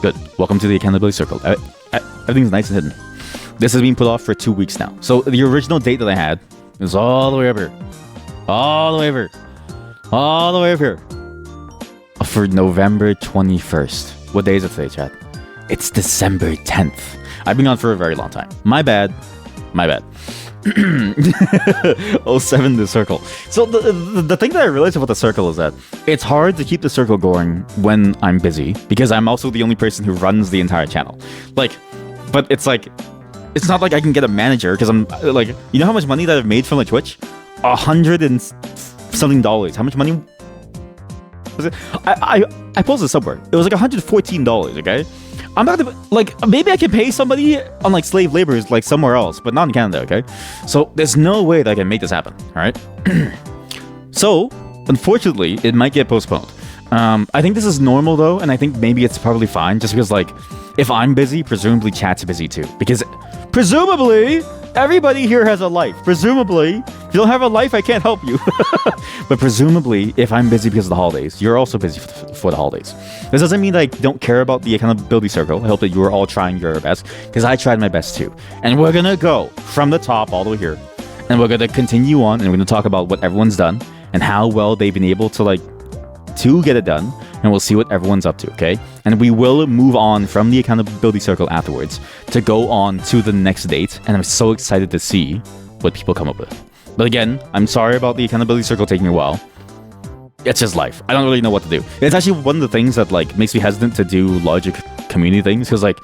Good. Welcome to the accountability circle. Everything's nice and hidden. This has been put off for 2 weeks now. So the original date that I had is all the way over here. All the way over here. All the way over here. For November 21st. What day is it today, chat? It's December 10th. I've been on for a very long time. My bad. My bad. 07 the circle. So the thing that I realized about the circle is that it's hard to keep the circle going when I'm busy because I'm also the only person who runs the entire channel. Like, but it's like, it's not like I can get a manager because I'm like, you know how much money that I've made from like Twitch? $100 and something. How much money was it? I posted somewhere. It was like $114. Okay. I'm not gonna, like, maybe I can pay somebody on like slave labor like somewhere else, but not in Canada, okay? So there's no way that I can make this happen, all right? So unfortunately, it might get postponed. I think this is normal though, and I think maybe it's probably fine just because like if I'm busy, presumably chat's busy too. Because presumably everybody here has a life. Presumably, if you don't have a life, I can't help you. But presumably, if I'm busy because of the holidays, you're also busy for the holidays. This doesn't mean that I don't care about the accountability circle. I hope that you are all trying your best, because I tried my best too. And we're gonna go from the top all the way here, and we're gonna continue on, and we're gonna talk about what everyone's done and how well they've been able to get it done, and we'll see what everyone's up to, okay? And we will move on from the accountability circle afterwards to go on to the next date, and I'm so excited to see what people come up with. But again, I'm sorry about the accountability circle taking a while. It's just life. I don't really know what to do. It's actually one of the things that like makes me hesitant to do larger community things, because like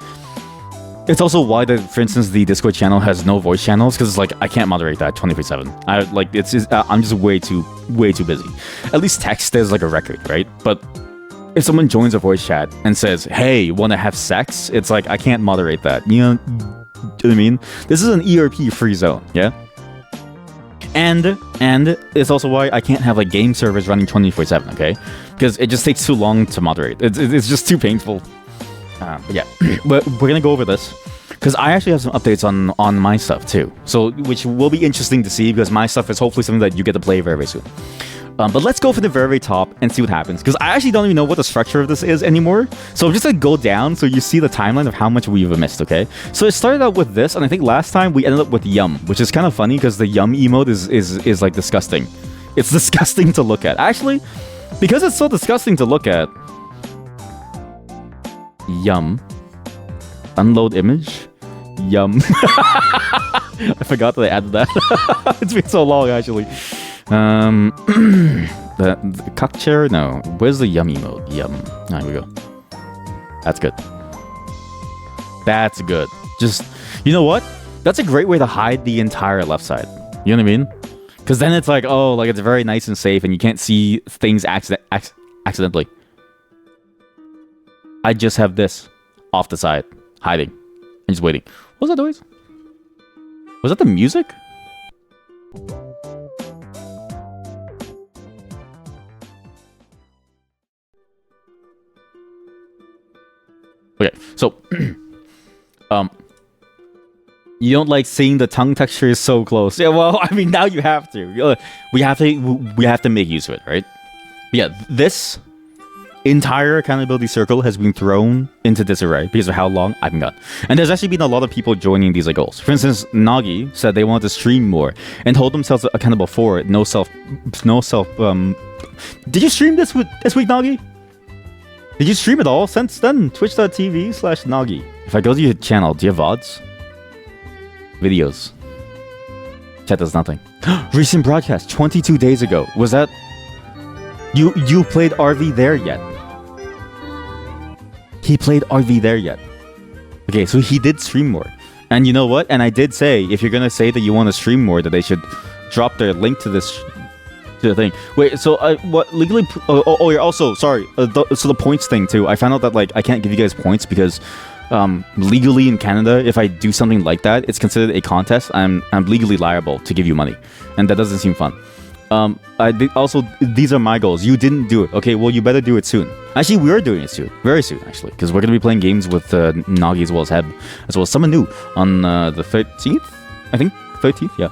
it's also why that, for instance, the Discord channel has no voice channels, because it's like I can't moderate that 24/7. I'm just way too busy. At least text is like a record, right? But if someone joins a voice chat and says, "Hey, want to have sex?" It's like I can't moderate that. You know what I mean? This is an ERP free zone, yeah. And it's also why I can't have like game servers running 24/7, okay? Because it just takes too long to moderate. It's just too painful. But yeah, we're gonna go over this because I actually have some updates on my stuff too. So which will be interesting to see, because my stuff is hopefully something that you get to play very, very soon. But let's go for the very, very top and see what happens, because I actually don't even know what the structure of this is anymore. So I'm just gonna go down so you see the timeline of how much we've missed, okay? So it started out with this, and I think last time we ended up with Yum, which is kind of funny because the Yum emote is like disgusting. It's disgusting to look at. Actually, because it's so disgusting to look at, Yum. Unload image. Yum. I forgot that I added that. It's been so long, actually. The cock chair? No. Where's the yummy mode? Yum. Oh, here we go. That's good. That's good. Just, you know what? That's a great way to hide the entire left side. You know what I mean? Because then it's like, oh, like it's very nice and safe, and you can't see things accidentally. I just have this off the side, hiding. I'm just waiting. What was that noise? Was that the music? Okay, so you don't like seeing the tongue texture is so close. Yeah, well, I mean, now you have to. We have to make use of it, right? But yeah, this entire accountability circle has been thrown into disarray because of how long I've been gone. And there's actually been a lot of people joining these goals. For instance, Nagi said they wanted to stream more and hold themselves accountable for it. No self. Did you stream this week, Nagi? Did you stream it all since then? Twitch.tv/Nagi. If I go to your channel, do you have VODs? Videos. Chat does nothing. Recent broadcast 22 days ago. Was that... You played RV there yet? He played RV there yet? Okay, so he did stream more. And you know what? And I did say, if you're gonna say that you want to stream more, that they should drop their link to this... to the thing. Wait, so what legally? You're also sorry. So the points thing too. I found out that like I can't give you guys points because legally in Canada, if I do something like that, it's considered a contest. I'm legally liable to give you money, and that doesn't seem fun. Also, these are my goals. You didn't do it. Okay, well you better do it soon. Actually, we are doing it soon, very soon actually, because we're gonna be playing games with Nagi as well as Heb, as well as someone new on the 13th. I think 13th. Yeah.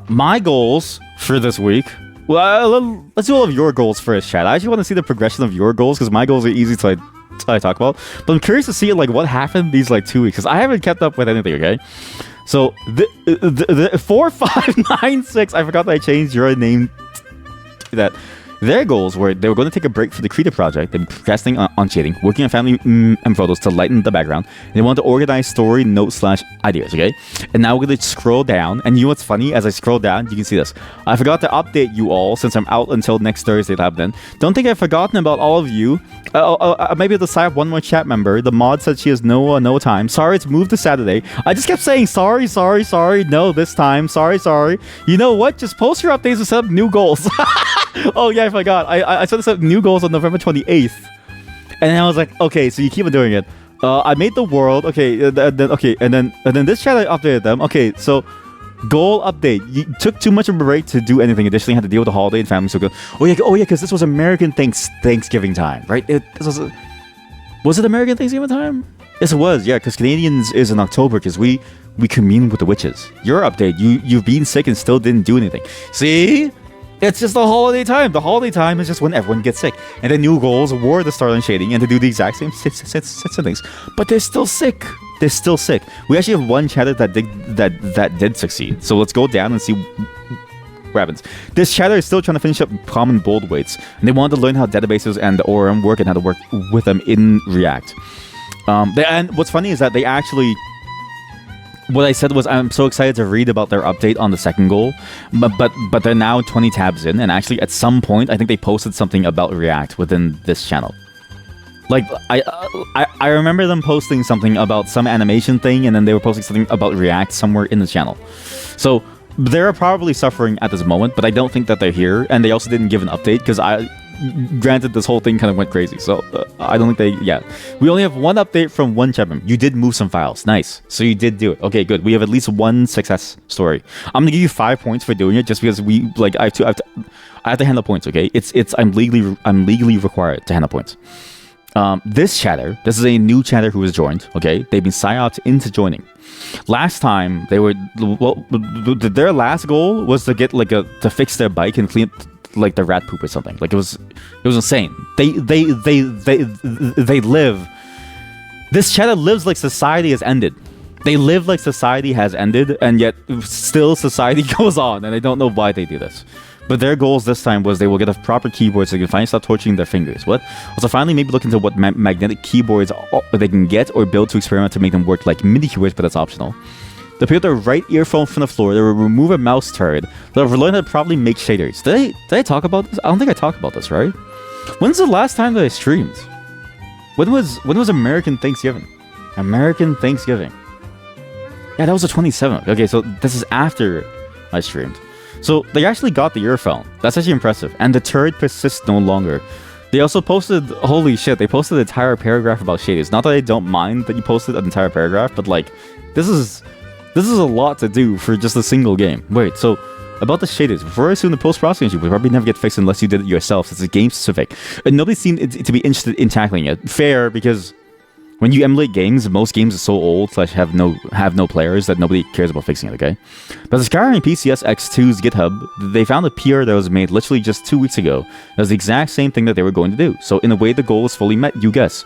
My goals for this week. Well, let's do all of your goals first, chat. I actually want to see the progression of your goals because my goals are easy to I talk about. But I'm curious to see like what happened these like 2 weeks because I haven't kept up with anything. Okay, so the 4596. I forgot that I changed your name to that. Their goals were they were going to take a break for the Creative project. They've been procrastinating on cheating, working on family and photos to lighten the background. They want to organize story notes / ideas, okay? And now we're going to scroll down. And you know what's funny? As I scroll down, you can see this. I forgot to update you all since I'm out until next Thursday. Then don't think I've forgotten about all of you. Maybe I'll sign up one more chat member. The mod said she has no time. Sorry, it's moved to Saturday. I just kept saying sorry. No, this time. Sorry. You know what? Just post your updates and set up new goals. Oh yeah, I forgot. I set up new goals on November 28th, and then I was like, okay, so you keep on doing it. I made the world. Okay, and then this chat I updated them. Okay, so goal update. You took too much of a break to do anything. Additionally, had to deal with the holiday and family. So good. Oh yeah, because this was American Thanksgiving time, right? Was it American Thanksgiving time? Yes, it was. Yeah, because Canadians is in October because we commune with the witches. Your update. You've been sick and still didn't do anything. See. It's just the holiday time. The holiday time is just when everyone gets sick. And the new goals were the Starline shading and to do the exact same things. But they're still sick. We actually have one chatter that did succeed. So let's go down and see what happens. This chatter is still trying to finish up common bold weights. And they wanted to learn how databases and the ORM work and how to work with them in React. And what's funny is that they actually... What I said was I'm so excited to read about their update on the second goal, but they're now 20 tabs in, and actually at some point I think they posted something about React within this channel. Like I remember them posting something about some animation thing, and then they were posting something about React somewhere in the channel. So they're probably suffering at this moment, but I don't think that they're here, and they also didn't give an update because granted, this whole thing kind of went crazy, so I don't think we only have one update from one chat member. You did move some files. Nice. So you did do it. Okay, good. We have at least one success story. I'm gonna give you 5 points for doing it just because I have to handle points, okay? I'm legally required to handle points. This is a new chatter who has joined, okay? They've been psyoped into joining. Last time they were their last goal was to get to fix their bike and clean up like the rat poop or something. Like it was insane. They live. This chatter lives like society has ended. They live like society has ended, and yet still society goes on, and I don't know why they do this. But their goals this time was they will get a proper keyboard so they can finally stop torturing their fingers. What? Also, finally maybe look into what magnetic keyboards they can get or build to experiment to make them work like MIDI keyboards, but that's optional. They'll pick up their right earphone from the floor. They will remove a mouse turd. They'll learn how to properly make shaders. Did I talk about this? I don't think I talked about this, right? When's the last time that I streamed? When was American Thanksgiving? American Thanksgiving. Yeah, that was the 27th. Okay, so this is after I streamed. So they actually got the earphone. That's actually impressive. And the turd persists no longer. They also posted, holy shit, they posted an entire paragraph about shaders. Not that I don't mind that you posted an entire paragraph, but like, this is a lot to do for just a single game. Wait, so about the shaders, before I assume the post-processing issue will probably never get fixed unless you did it yourself. It's game specific, and nobody seemed to be interested in tackling it. Fair, because when you emulate games, most games are so old / have no players that nobody cares about fixing it. Okay, but the Skyrim PCS X2's GitHub, they found a PR that was made literally just 2 weeks ago. It was the exact same thing that they were going to do. So in a way, the goal was fully met. You guess.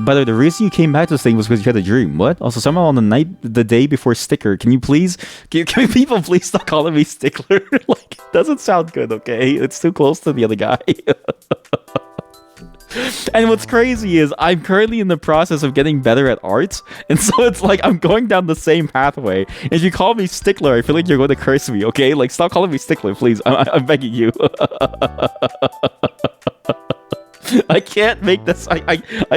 By the way, the reason you came back to this thing was because you had a dream. What? Also, somehow on the day before Sticker, can people please stop calling me Stickler? Like, it doesn't sound good, okay? It's too close to the other guy. And what's crazy is I'm currently in the process of getting better at art, and so it's like I'm going down the same pathway. If you call me Stickler, I feel like you're going to curse me, okay? Like, stop calling me Stickler, please. I'm begging you. I can't make this. I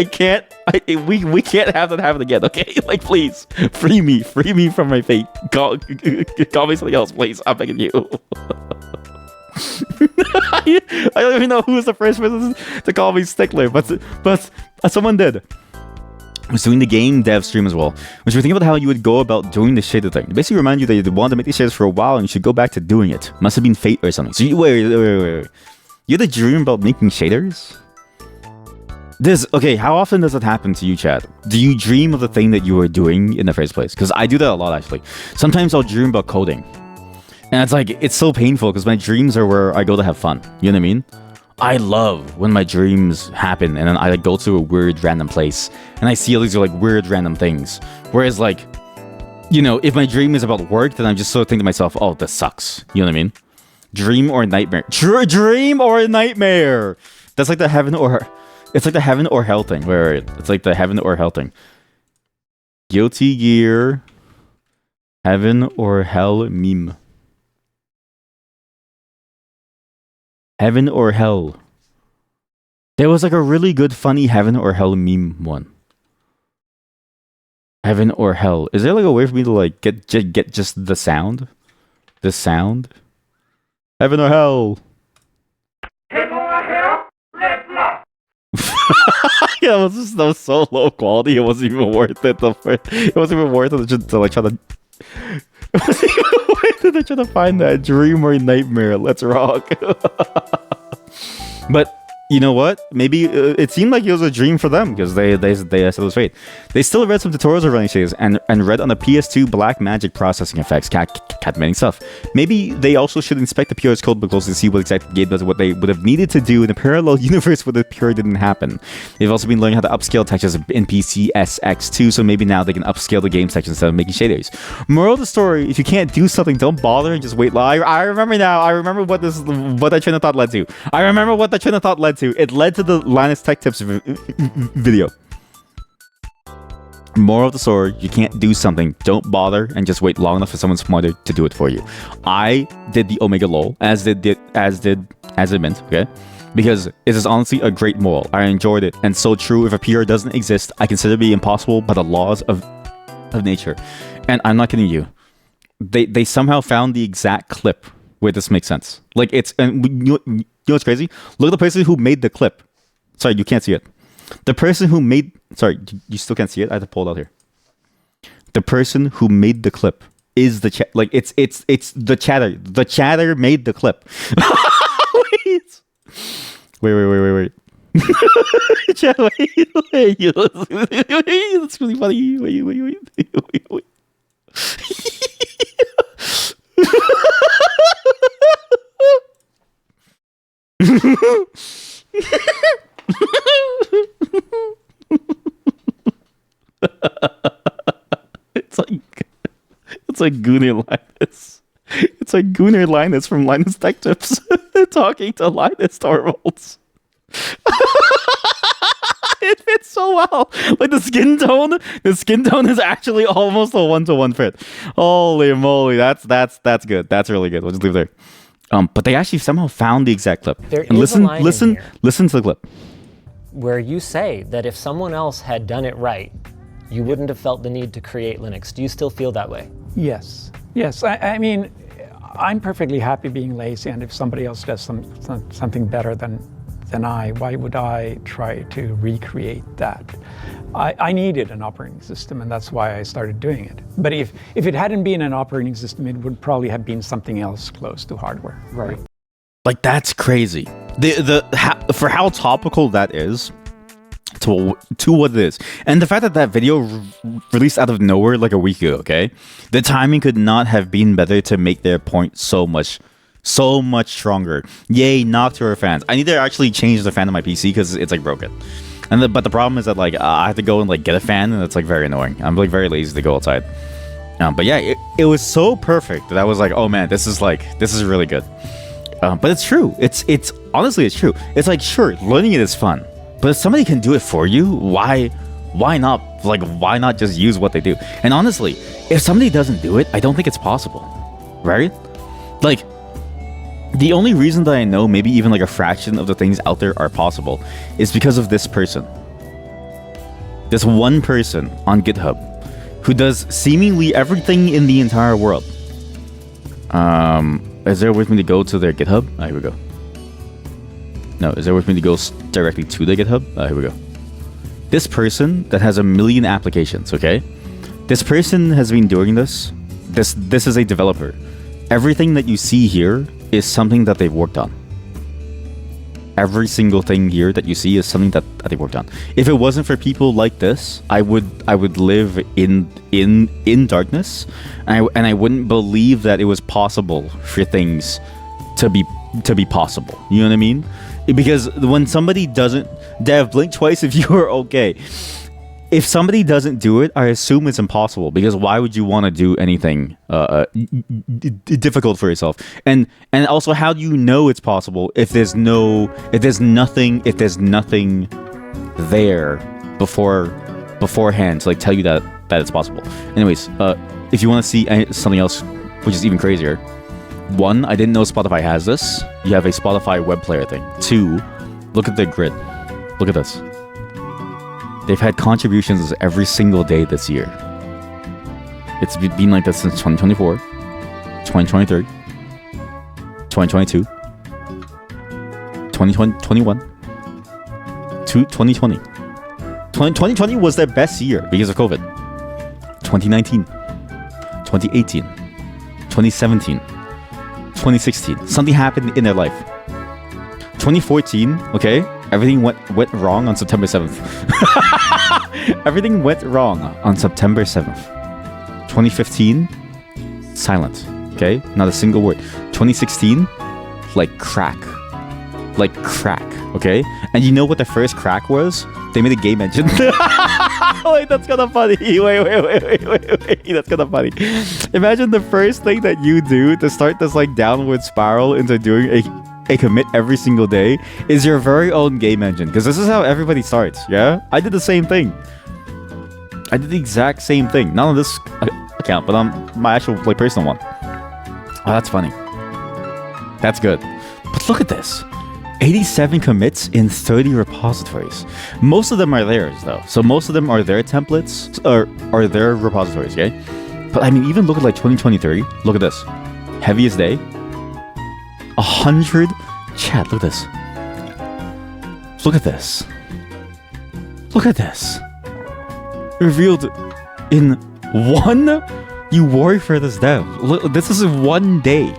can't. We can't have that happen again. Okay, like please, free me from my fate. Call me something else, please. I'm begging you. I don't even know who was the first person to call me Stickler, but someone did. I was doing the game dev stream as well, which we're thinking about how you would go about doing the shader thing. It basically remind you that you wanted to make these shaders for a while and you should go back to doing it. Must have been fate or something. So wait. You had a dream about making shaders? Okay, how often does that happen to you, Chad? Do you dream of the thing that you were doing in the first place? Because I do that a lot, actually. Sometimes I'll dream about coding. And it's so painful because my dreams are where I go to have fun. You know what I mean? I love when my dreams happen and then I like go to a weird random place and I see all these like weird random things. Whereas like, you know, if my dream is about work, then I'm just sort of thinking to myself, oh, this sucks. You know what I mean? Dream or nightmare? Dream or nightmare? That's like the heaven or... It's like the heaven or hell thing. Wait. It's like the heaven or hell thing. Guilty Gear... Heaven or hell meme. Heaven or hell. There was like a really good funny heaven or hell meme one. Heaven or hell. Is there like a way for me to like get just the sound? The sound? Heaven or hell. Heaven or hell? Yeah, that was so low quality. It wasn't even worth it. It wasn't even worth it to like try to. It wasn't even worth it to try to find that dream or nightmare. Let's rock. But you know what? Maybe it seemed like it was a dream for them because they said it was fate. They still read some tutorials of running shades and read on the PS2 black magic processing effects, cat stuff. Maybe they also should inspect the PR's code book closely to see what exactly the game does, what they would have needed to do in a parallel universe where the PR didn't happen. They've also been learning how to upscale textures in PCSX2, so maybe now they can upscale the game section instead of making shaders. Moral of the story: if you can't do something, don't bother and just wait. I remember now. I remember what that train of thought led to. I remember what that train of thought led to. It led to the Linus Tech Tips video. Moral of the story: you can't do something, don't bother and just wait long enough for someone smarter to do it for you. I did the Omega Lol as it meant, okay? Because it is honestly a great moral. I enjoyed it, and so true. If a PR doesn't exist, I consider it to be impossible by the laws of nature. And I'm not kidding you. They somehow found the exact clip where this makes sense. Like it's, and you know what's crazy? Look at the person who made the clip. Sorry, you can't see it. The person who made... Sorry, you still can't see it? I have to pull it out here. The person who made the clip is the chat. Like, it's the chatter. The chatter made the clip. Wait. Chat, wait. That's really funny. Wait. It's like Gunnar Linus. It's like Gunnar Linus from Linus Tech Tips talking to Linus Torvalds. It fits so well. Like the skin tone is actually almost a 1-to-1 fit. Holy moly, that's good. That's really good. We'll just leave it there. But they actually somehow found the exact clip. There is a line in here listen to the clip. Where you say that if someone else had done it right, you wouldn't have felt the need to create Linux. Do you still feel that way? Yes. I mean, I'm perfectly happy being lazy, and if somebody else does something better than I, why would I try to recreate that? I needed an operating system, and that's why I started doing it. But if it hadn't been an operating system, it would probably have been something else close to hardware. Right. Like, that's crazy. For how topical that is to what it is, and the fact that video released out of nowhere like a week ago. Okay, the timing could not have been better to make their point so much stronger. Yay, Nocturne fans! I need to actually change the fan of my PC because it's like broken. But the problem is that like I have to go and like get a fan, and it's like very annoying. I'm like very lazy to go outside. But yeah, it was so perfect that I was like, oh man, this is really good. But it's true. It's honestly, it's true. It's like, sure, learning it is fun, but if somebody can do it for you, why not? Like, why not just use what they do? And honestly, if somebody doesn't do it, I don't think it's possible, right? Like, the only reason that I know maybe even like a fraction of the things out there are possible is because of this person. This one person on GitHub who does seemingly everything in the entire world. Is there a way for me to go to their GitHub? Here we go. No, is there a way for me to go directly to the GitHub? Here we go. This person that has 1 million applications, okay? This person has been doing this. This is a developer. Everything that you see here is something that they've worked on. Every single thing here that you see is something that they worked on. If it wasn't for people like this, I would live in darkness, and I wouldn't believe that it was possible for things to be possible. You know what I mean? Because when somebody doesn't, Dev, blink twice if you are okay. If somebody doesn't do it, I assume it's impossible. Because why would you want to do anything difficult for yourself? And also, how do you know it's possible if there's nothing there beforehand to like tell you that it's possible? Anyways, if you want to see something else, which is even crazier. 1, I didn't know Spotify has this. You have a Spotify web player thing. 2, look at the grid. Look at this. They've had contributions every single day this year. It's been like this since 2024, 2023, 2022, 2021, 2020. 2020 was their best year because of COVID. 2019, 2018, 2017, 2016. Something happened in their life. 2014, okay? Everything went wrong on September 7th. Everything went wrong on September 7th. 2015, silent. Okay? Not a single word. 2016, like crack. Like crack. Okay? And you know what the first crack was? They made a game engine. Wait, that's kind of funny. Wait. That's kind of funny. Imagine the first thing that you do to start this like downward spiral into doing a commit every single day is your very own game engine, because this is how everybody starts. Yeah, I did the same thing. I did the exact same thing, not on this account, but on my actual like personal one. Oh, that's funny. That's good. But look at this. 87 commits in 30 repositories. Most of them are theirs though, so most of them are their templates or are their repositories. Okay, but I mean, even look at like 2023. Look at this. Heaviest day, 100. Chat, look at this. Look at this. Look at this. Revealed in one. You worry for this dev. Look, this is one day.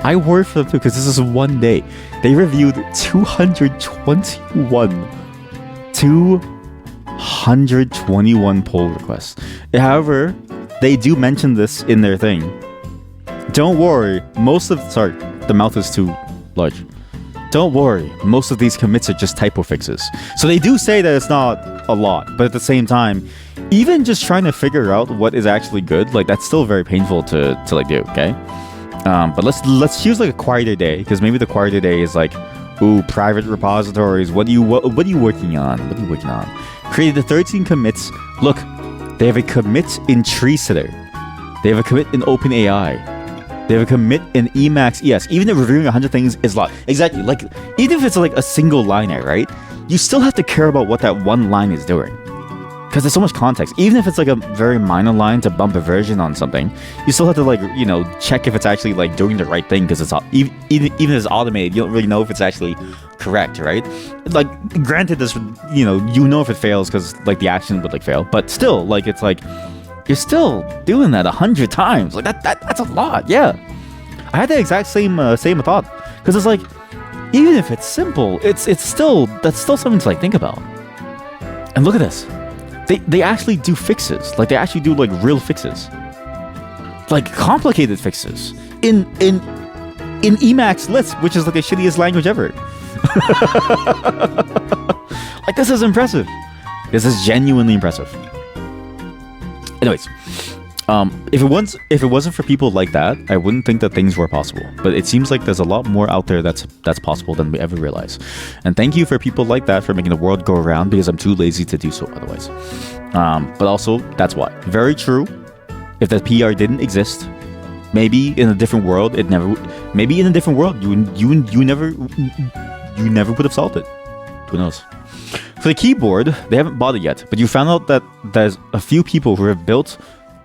I worry for them too because this is one day. They reviewed 221 pull requests. However, they do mention this in their thing. Don't worry, the mouth is too large. Don't worry, most of these commits are just typo fixes. So they do say that it's not a lot, but at the same time, even just trying to figure out what is actually good, like that's still very painful to like do, okay? But let's choose like a quieter day, because maybe the quieter day is like, ooh, private repositories. What are you working on? What are you working on? Created the 13 commits. Look, they have a commit in TreeSitter. They have a commit in OpenAI. They have a commit in Emacs ES. Even if reviewing 100 things is a lot. Exactly. Like, even if it's like a single liner, right? You still have to care about what that one line is doing. Because there's so much context. Even if it's like a very minor line to bump a version on something, you still have to like, you know, check if it's actually like doing the right thing, because it's even if it's automated, you don't really know if it's actually correct, right? Like, granted, this, you know if it fails because like the action would like fail, but still, like, it's like you're still doing that 100 times. Like that's a lot. Yeah, I had the exact same thought, because it's like, even if it's simple, that's still something to like think about. And look at this. They actually do fixes. Like, they actually do like real fixes, like complicated fixes in Emacs Lisp, which is like the shittiest language ever. Like, this is impressive. This is genuinely impressive. Anyways, if it wasn't for people like that, I wouldn't think that things were possible. But it seems like there's a lot more out there that's possible than we ever realize. And thank you for people like that for making the world go around, because I'm too lazy to do so otherwise. But also, that's why. Very true. If that PR didn't exist, maybe in a different world, you never would have solved it. Who knows? For the keyboard, they haven't bought it yet, but you found out that there's a few people who have built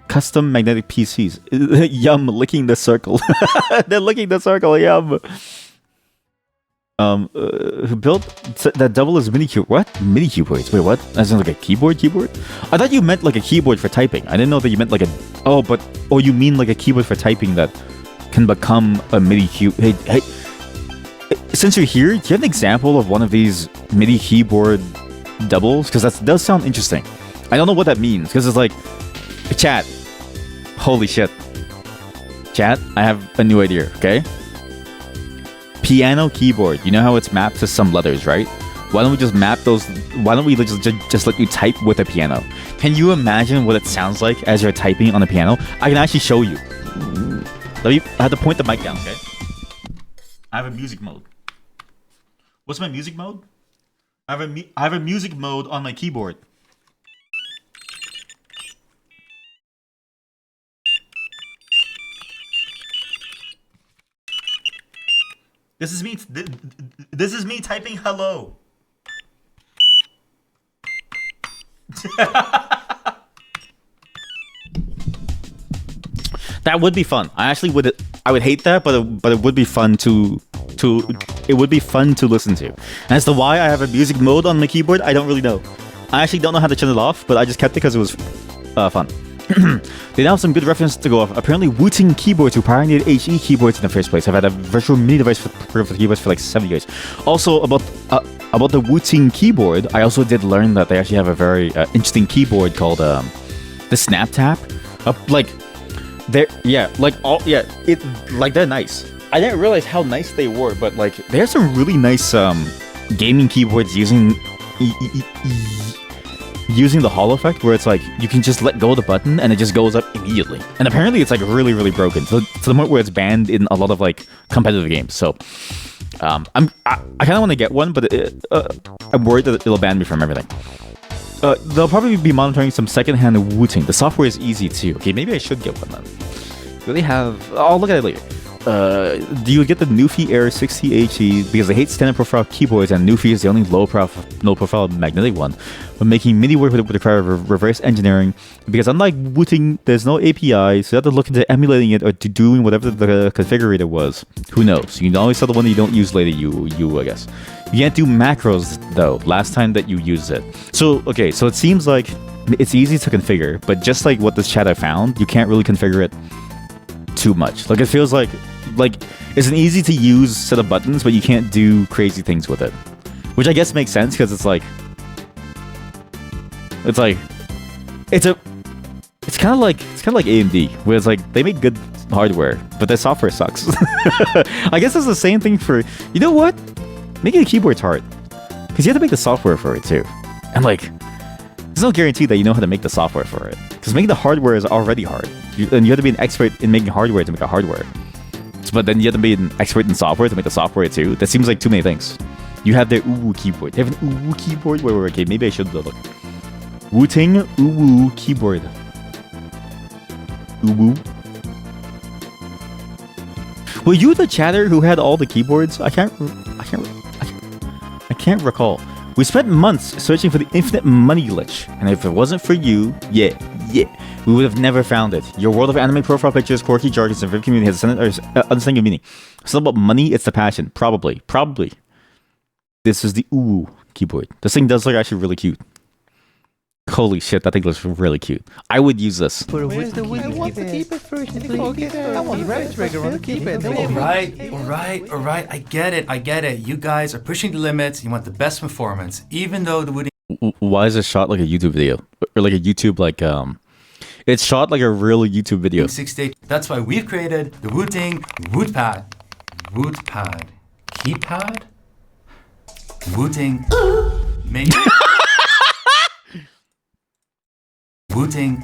custom magnetic PCs. Yum, licking the circle. They're licking the circle, yum. Who built that double as mini keyboard? What? Mini keyboards? Wait, what? As in like a keyboard? I thought you meant like a keyboard for typing. I didn't know that you meant like you mean like a keyboard for typing that can become a MIDI keyboard. Hey, since you're here, do you have an example of one of these MIDI keyboard doubles? Because that does sound interesting. I don't know what that means, because it's like, chat. Holy shit. Chat, I have a new idea, okay? piano keyboard. You know how it's mapped to some letters, right? Why don't we just map those? Why don't we just let you type with a piano? Can you imagine what it sounds like as you're typing on a piano? I can actually show you. I have to point the mic down, okay? I have a music mode. What's my music mode? I have a music mode on my keyboard. This is me. This is me typing hello. That would be fun. I would hate that, but it would be fun to listen to. And as to why I have a music mode on my keyboard, I don't really know. I actually don't know how to turn it off, but I just kept it because it was fun. They now have some good references to go off. Apparently, Wooting Keyboards, who pioneered HE keyboards in the first place, have had a virtual mini device for keyboards for like 7 years. Also, about the Wooting keyboard, I also did learn that they actually have a very interesting keyboard called the Snap Tap. They're nice. I didn't realize how nice they were, but like they have some really nice gaming keyboards using the Hall effect, where it's like you can just let go of the button and it just goes up immediately. And apparently it's like really, really broken to the point where it's banned in a lot of like competitive games. So I kind of want to get one, but I'm worried that it'll ban me from everything. They'll probably be monitoring some secondhand Wooting. The software is easy too. Okay, maybe I should get one then. Do they have? I'll look at it later. Do you get the Nufy Air 60 HE because they hate standard profile keyboards, and Nufy is the only low profile magnetic one, but making MIDI work would require reverse engineering because unlike Wooting, there's no API, so you have to look into emulating it or to doing whatever the configurator was. Who knows? You can always sell the one that you don't use later. You I guess. You can't do macros though. Last time that you used it. So okay, so it seems like it's easy to configure, but just like what this chat I found, you can't really configure it too much. Like it feels like it's an easy to use set of buttons, but you can't do crazy things with it, which I guess makes sense because it's kind of like AMD, where it's like they make good hardware, but their software sucks. I guess it's the same thing for, you know what? Making a keyboard's hard because you have to make the software for it too, and like there's no guarantee that you know how to make the software for it because making the hardware is already hard. And you have to be an expert in making hardware to make a hardware. But then you have to be an expert in software to make the software too. That seems like too many things. You have their Uwu keyboard. They have an Uwu keyboard? Wait, okay, maybe I should look. Wooting Uwu keyboard. Uwu. Were you the chatter who had all the keyboards? I can't recall. We spent months searching for the infinite money glitch, and if it wasn't for you, yeah, we would have never found it. Your world of anime profile pictures, quirky jargons, and vivid community has understanding of meaning. It's not about money, it's the passion. Probably. This is the Uwu keyboard. This thing does look actually really cute. Holy shit, that thing looks really cute. I would use this. Where's the Wii? I want to keep it first. I want the red trigger on the keep it. All right. I get it. You guys are pushing the limits. You want the best performance, even though the Woody. Why is it shot like a YouTube video? Or like a YouTube, like, it's shot like a real YouTube video. 68. That's why we've created the Wooting Wootpad. Keypad? Wooting. Maybe. Wooting.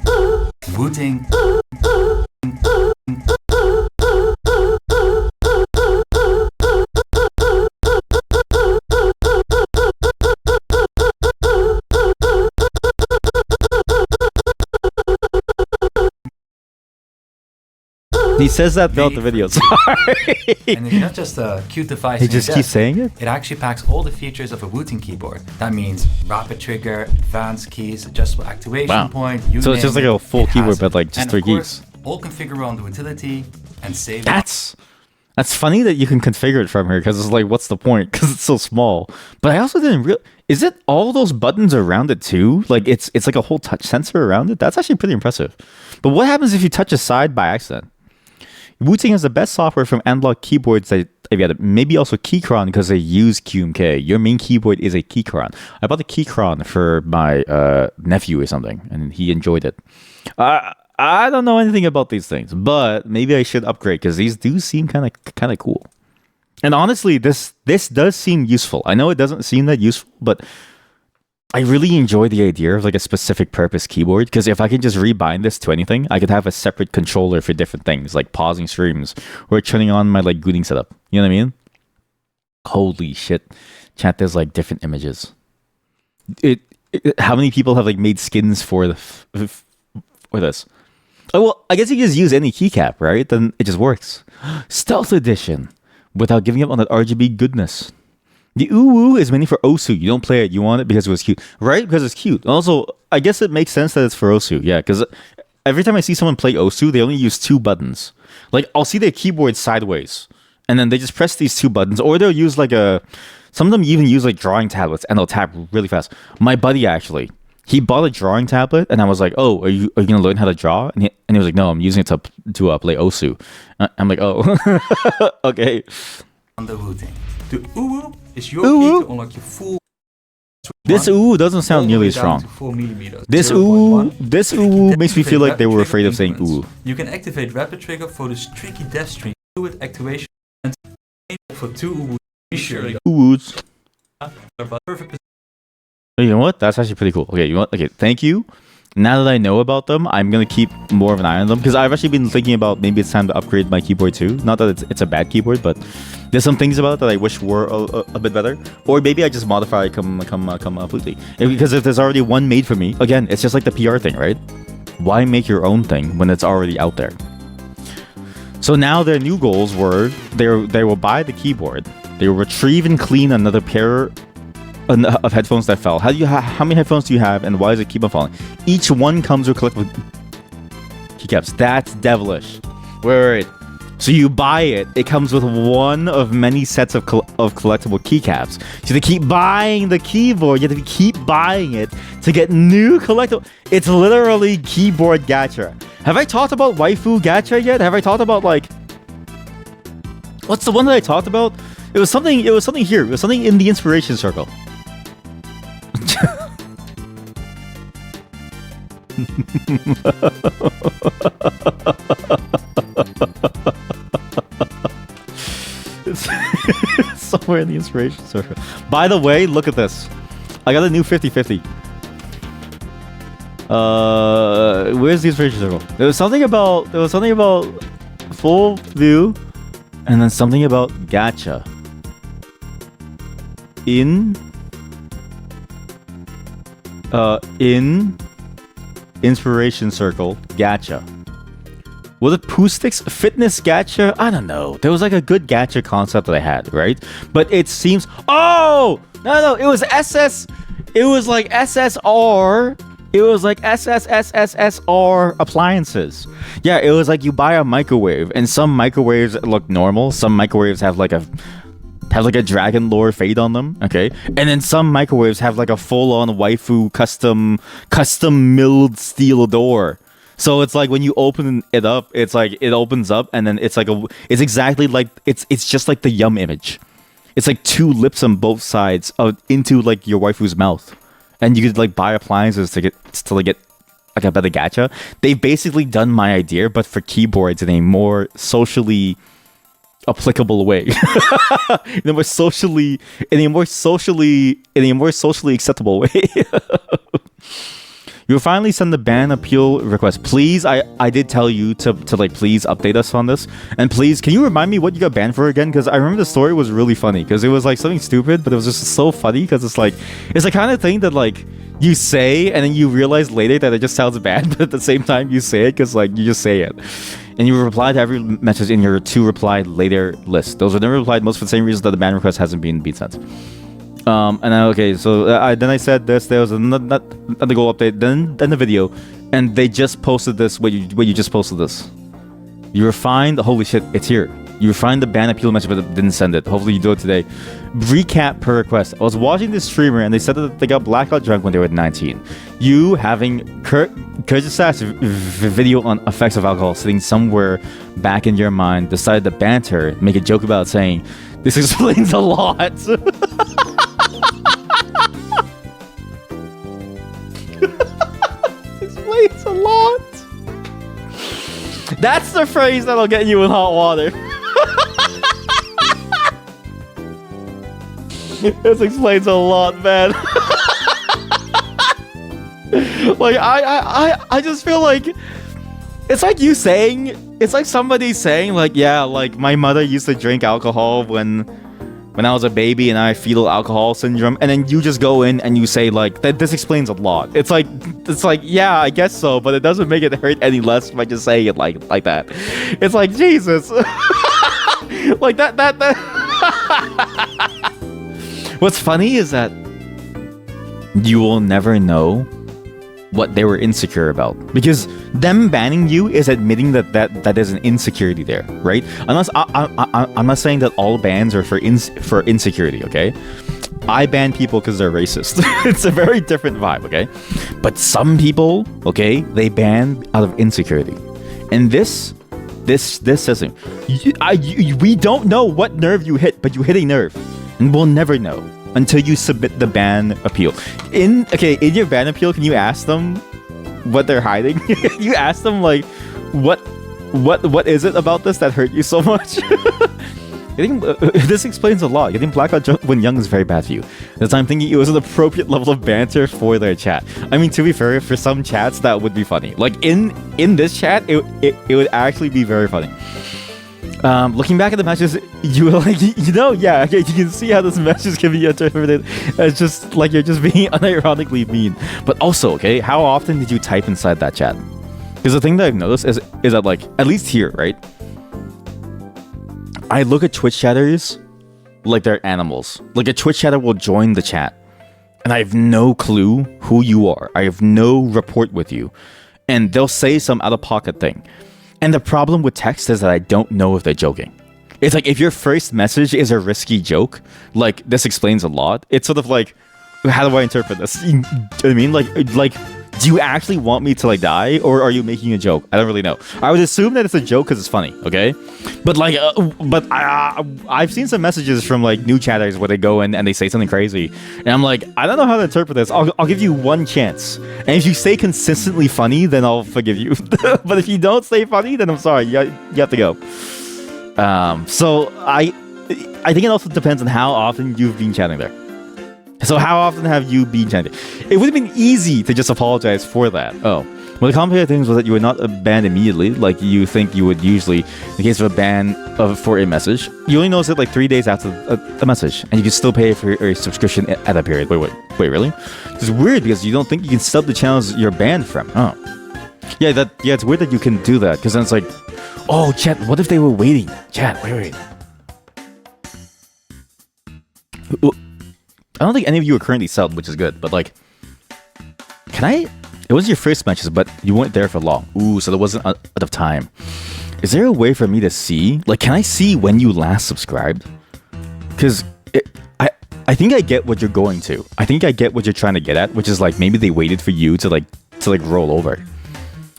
He says that throughout the video. Sorry. And it's not just a cute device. He just keeps saying it? It actually packs all the features of a Wooting keyboard. That means rapid trigger, advanced keys, adjustable activation point. So it's just like a full keyboard, but like just 3 keys. All configurable on the utility and save. That's funny that you can configure it from here because it's like, what's the point? Because it's so small. But I also didn't realize. Is it all those buttons around it too? Like it's like a whole touch sensor around it. That's actually pretty impressive. But what happens if you touch a side by accident? Wooting has the best software from analog keyboards that I've got. Maybe also Keychron because they use QMK. Your main keyboard is a Keychron. I bought the Keychron for my nephew or something, and he enjoyed it. I don't know anything about these things, but maybe I should upgrade because these do seem kind of cool. And honestly, this does seem useful. I know it doesn't seem that useful, but I really enjoy the idea of like a specific purpose keyboard, because if I can just rebind this to anything, I could have a separate controller for different things, like pausing streams or turning on my like gooning setup. You know what I mean? Holy shit. Chat, there's like different images. How many people have like made skins for for this? Oh, well, I guess you just use any keycap, right? Then it just works. Stealth edition, without giving up on that RGB goodness. The Uwu is mainly for Osu. You don't play it. You want it because it was cute, right? Because it's cute. Also, I guess it makes sense that it's for Osu. Yeah, because every time I see someone play Osu, they only use 2 buttons. Like, I'll see their keyboard sideways, and then they just press these 2 buttons, or they'll use like some of them even use like drawing tablets, and they'll tap really fast. My buddy actually, he bought a drawing tablet, and I was like, "Oh, are you gonna learn how to draw?" And he was like, "No, I'm using it to play Osu." I'm like, "Oh, okay." On the routing. The Uwu is your key to unlock your full. This Uwu doesn't sound nearly as strong. This Uwu makes me feel like they were afraid of saying Uwu. You can activate rapid trigger for this tricky death string. Do it activation and for 2 Uwu. Be sure you Uwus. perfect. You know what? That's actually pretty cool. Okay, you know what? Okay, thank you. Now that I know about them, I'm gonna keep more of an eye on them, because I've actually been thinking about maybe it's time to upgrade my keyboard too. Not that it's a bad keyboard, but there's some things about it that I wish were a bit better. Or maybe I just modify completely. Because if there's already one made for me, again, it's just like the PR thing, right? Why make your own thing when it's already out there? So now their new goals were they will buy the keyboard, they will retrieve and clean another pair of headphones that fell. How many headphones do you have, and why does it keep on falling? Each one comes with collectible keycaps. That's devilish. Wait. So you buy it. It comes with one of many sets of collectible keycaps. So you have to keep buying the keyboard. You have to keep buying it to get new collectible. It's literally keyboard gacha. Have I talked about waifu gacha yet? Have I talked about like... What's the one that I talked about? It was something here. It was something in the inspiration circle. It's somewhere in the inspiration circle. By the way, look at this. I got a new 50/50. Where's the inspiration circle? There was something about full view, and then something about gacha. In inspiration circle gacha. Was it Poostick's fitness gacha? I don't know. There was like a good gacha concept that I had, right? But it seems... Oh! No, it was SS... It was like SSR... It was like SSSSSR appliances. Yeah, it was like you buy a microwave, and some microwaves look normal. Some microwaves have like a dragon lore fade on them, okay? And then some microwaves have like a full-on waifu custom milled steel door. So it's like when you open it up, it's like it opens up, and then it's like it's exactly like it's just like the Yum image. It's like 2 lips on both sides into like your waifu's mouth, and you could like buy appliances to get like a better gacha. They've basically done my idea, but for keyboards in a more socially applicable way. in a more socially acceptable way. You'll finally send the ban appeal request. Please, I did tell you to like please update us on this. And please, can you remind me what you got banned for again? Because I remember the story was really funny. Because it was like something stupid, but it was just so funny. Because it's the kind of thing that like you say and then you realize later that it just sounds bad, but at the same time you say it because like you just say it. And you reply to every message in your to reply later list. Those were never replied, most for the same reason that the ban request hasn't been sent. And then, okay, so then I said this. There was another goal update. Then the video, and they just posted this. Where you just posted this. You refined. Holy shit! It's here. You refined the ban appeal message, but didn't send it. Hopefully you do it today. Recap per request. I was watching this streamer, and they said that they got blackout drunk when they were 19. You having Kyrgyzstan's video on effects of alcohol sitting somewhere back in your mind, decided to banter, make a joke about saying, "This explains a lot." Explains a lot. That's the phrase that'll get you in hot water. This explains a lot, man. Like I just feel like it's like you saying, it's like somebody saying like, yeah, like my mother used to drink alcohol when I was a baby and I had fetal alcohol syndrome, and then you just go in and you say like that this explains a lot. It's like yeah, I guess so, but it doesn't make it hurt any less by just saying it like that. It's like Jesus. Like that What's funny is that you will never know what they were insecure about, because them banning you is admitting that there's an insecurity there, right? Unless I'm not saying that all bans are for insecurity, okay? I ban people because they're racist. It's a very different vibe, okay? But some people, okay, they ban out of insecurity, and this says we don't know what nerve you hit, but you hit a nerve, and we'll never know until you submit the ban appeal. In your ban appeal, can you ask them what they're hiding? You ask them like, what is it about this that hurt you so much? I think this explains a lot. Getting blackout when young is very bad for you. As I'm thinking, it was an appropriate level of banter for their chat. I mean, to be fair, for some chats that would be funny. Like in this chat, it would actually be very funny. Looking back at the messages, you were like, yeah, okay, you can see how this message can be interpreted as just like you're just being unironically mean. But also, okay, how often did you type inside that chat? Because the thing that I've noticed is that, like, at least here, right? I look at Twitch chatters like they're animals. Like a Twitch chatter will join the chat, and I have no clue who you are. I have no rapport with you, and they'll say some out-of-pocket thing. And the problem with text is that I don't know if they're joking. It's like if your first message is a risky joke, like this explains a lot. It's sort of like, how do I interpret this? You know what I mean? Like, do you actually want me to like die, or are you making a joke? I don't really know. I would assume that it's a joke because it's funny, okay? But like, I've seen some messages from like new chatters where they go in and they say something crazy, and I'm like, I don't know how to interpret this. I'll give you one chance, and if you say consistently funny, then I'll forgive you. But if you don't say funny, then I'm sorry, you have to go. So I think it also depends on how often you've been chatting there. So how often have you been chatting? It would have been easy to just apologize for that. Oh, well, the complicated thing was that you were not banned immediately, like you think you would usually. In the case of a ban for a message, you only notice it like 3 days after the message, and you can still pay for a subscription at that period. Wait, really? It's weird because you don't think you can sub the channels you're banned from. Oh, yeah, it's weird that you can do that, because then it's like, oh, chat, what if they were waiting? Chat, wait. I don't think any of you are currently subbed, which is good, but like, it was your first matches, but you weren't there for long. Ooh, so there wasn't enough time. Is there a way for me to see, like, can I see when you last subscribed? Because I think I get what you're going to. I think I get what you're trying to get at, which is like, maybe they waited for you to roll over.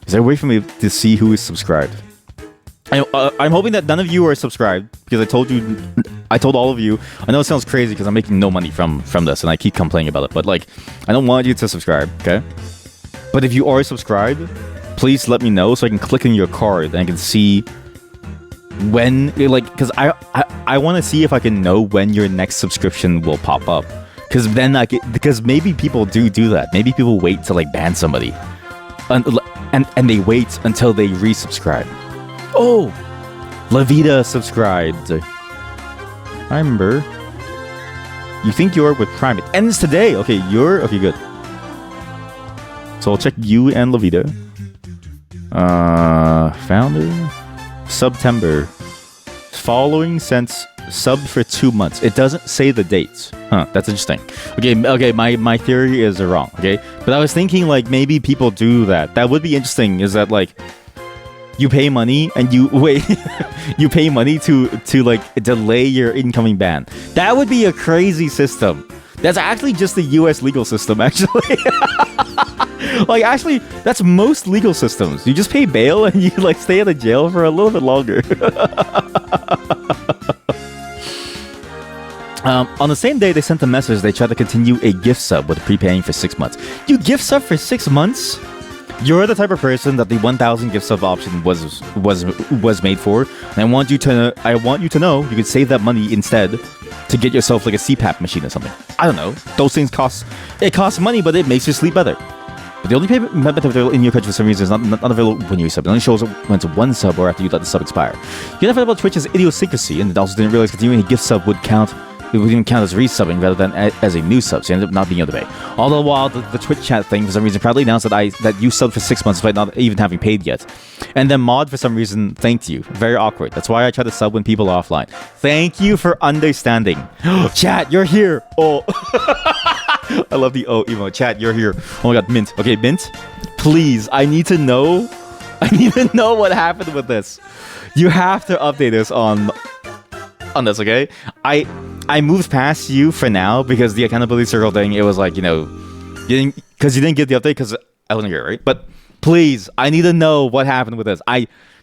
Is there a way for me to see who is subscribed? I'm hoping that none of you are subscribed, because I told all of you. I know it sounds crazy because I'm making no money from this, and I keep complaining about it. But like, I don't want you to subscribe, okay? But if you are subscribed, please let me know so I can click on your card and I can see when, like, because I want to see if I can know when your next subscription will pop up. Because then because maybe people do that. Maybe people wait to like ban somebody, and they wait until they resubscribe. Oh, Lavita subscribed. I remember. You think you're with Prime. It ends today. Okay, okay, good. So I'll check you and Lavita. Founder. September. Following since sub for 2 months. It doesn't say the dates. Huh, that's interesting. Okay, my theory is wrong, okay? But I was thinking like maybe people do that. That would be interesting, is that like you pay money and you pay money to like delay your incoming ban. That would be a crazy system. That's actually just the US legal system, actually. Like, actually, that's most legal systems. You just pay bail and you like stay in the jail for a little bit longer. On the same day they sent the message, they tried to continue a gift sub with prepaying for 6 months. You gift sub for 6 months? You're the type of person that the 1,000 gift sub option was made for, and I want you to know you could save that money instead to get yourself like a CPAP machine or something. I don't know. Those things costs money, but it makes you sleep better. But the only payment method available in your country for some reason is not available when you sub. It only shows up when it's one sub or after you let the sub expire. You never thought about Twitch's idiosyncrasy, and also didn't realize continuing a gift sub would count. It would even count as resubbing rather than as a new sub, so you ended up not being able to pay. All the while, the Twitch chat thing, for some reason, proudly announced that you subbed for 6 months despite not even having paid yet. And then Mod, for some reason, thanked you. Very awkward. That's why I try to sub when people are offline. Thank you for understanding. Chat, you're here. Oh. I love the oh emo. Chat, you're here. Oh my god, Mint. Okay, Mint, please, I need to know what happened with this. You have to update us on this, okay? I moved past you for now because the accountability circle thing, it was like, you didn't get the update because I wasn't here, right? But please, I need to know what happened with this.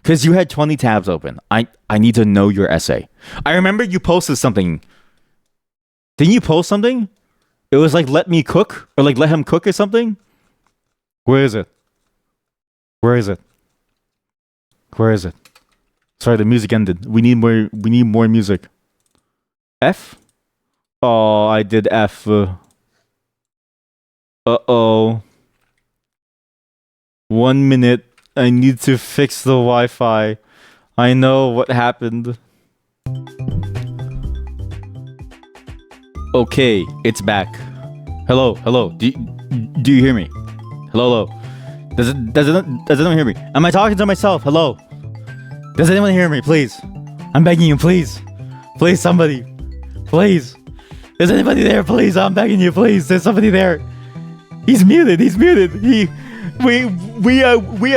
Because you had 20 tabs open. I need to know your essay. I remember you posted something. Didn't you post something? It was like, let me cook, or like, let him cook or something. Where is it? Sorry, the music ended. We need more music. F? Oh, I did F. Uh-oh. 1 minute. I need to fix the Wi-Fi. I know what happened. Okay, it's back. Hello. Do you hear me? Hello. Does anyone hear me? Am I talking to myself? Hello. Does anyone hear me? Please. I'm begging you, please. Please, somebody. Please. Is anybody there? Please, I'm begging you, please. There's somebody there. He's muted. I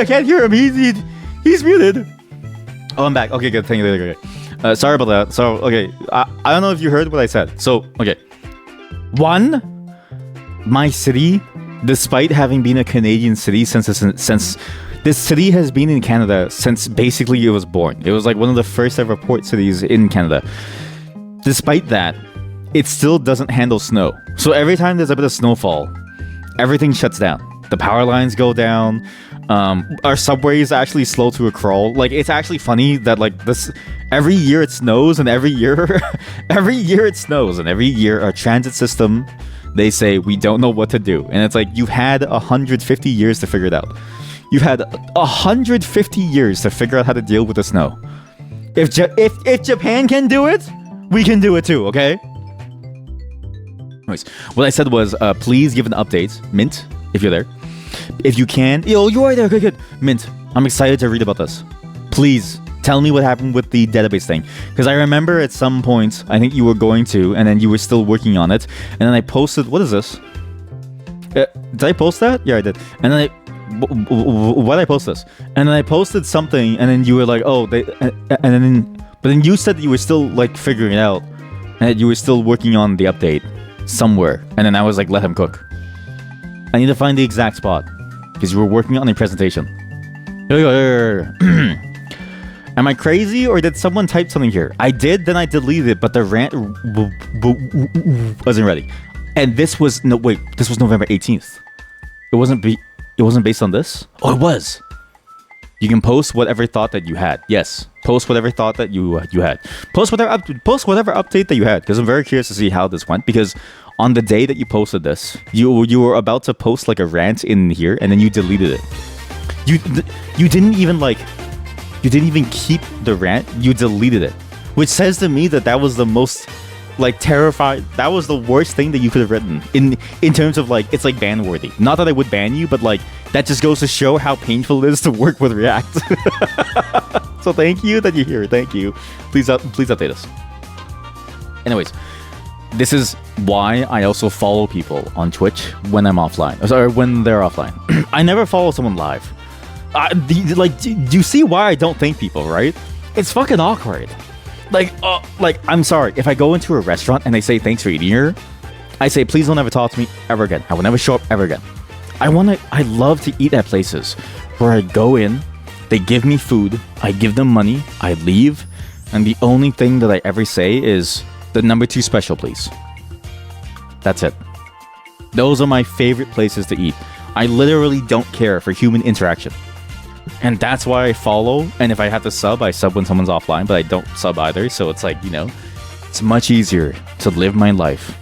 can't hear him. He's muted. Oh, I'm back. Okay, good. Thank you. Okay. Sorry about that. So, okay. I don't know if you heard what I said. So, okay. 1, my city, despite having been a Canadian city since this city has been in Canada since basically it was born. It was like one of the first ever port cities in Canada. Despite that, it still doesn't handle snow. So every time there's a bit of snowfall, everything shuts down. The power lines go down. Our subway is actually slow to a crawl. Like, it's actually funny that like this every year it snows, and every year it snows, and every year our transit system, they say we don't know what to do. And it's like, you've had 150 years to figure it out. You've had 150 years to figure out how to deal with the snow. If Japan can do it, we can do it too, okay? Anyways, what I said was, please give an update, Mint, if you're there. If you can. Yo, you are there. Good. Mint, I'm excited to read about this. Please, tell me what happened with the database thing. Because I remember at some point, I think you were going to, and then you were still working on it. And then I posted, what is this? Did I post that? Yeah, I did. And then why did I post this? And then I posted something, and then you were like, oh, but then you said that you were still like figuring it out, and that you were still working on the update somewhere. And then I was like, let him cook. I need to find the exact spot because you were working on a presentation. Am I crazy, or did someone type something here? I did, then I deleted it, but the rant wasn't ready. And this was November 18th. It wasn't based on this? Oh, it was. You can post whatever thought that you had. Yes, post whatever thought that you had. Post whatever update that you had, because I'm very curious to see how this went. Because on the day that you posted this, you were about to post like a rant in here, and then you deleted it. You didn't even keep the rant. You deleted it, which says to me that was the most like terrified. That was the worst thing that you could have written in terms of like, it's like ban worthy. Not that I would ban you, but like that just goes to show how painful it is to work with React. So thank you that you're here. Thank you. Please update us. Anyways, this is why I also follow people on Twitch when I'm offline. Sorry, when they're offline. I never follow someone live. Do you see why I don't thank people, right? It's fucking awkward. Like, I'm sorry. If I go into a restaurant and they say thanks for eating here, I say, please don't ever talk to me ever again. I will never show up ever again. I love to eat at places where I go in, they give me food, I give them money, I leave, and the only thing that I ever say is, the number 2 special, please. That's it. Those are my favorite places to eat. I literally don't care for human interaction. And that's why I follow. And if I have to sub, I sub when someone's offline, but I don't sub either. So it's like, it's much easier to live my life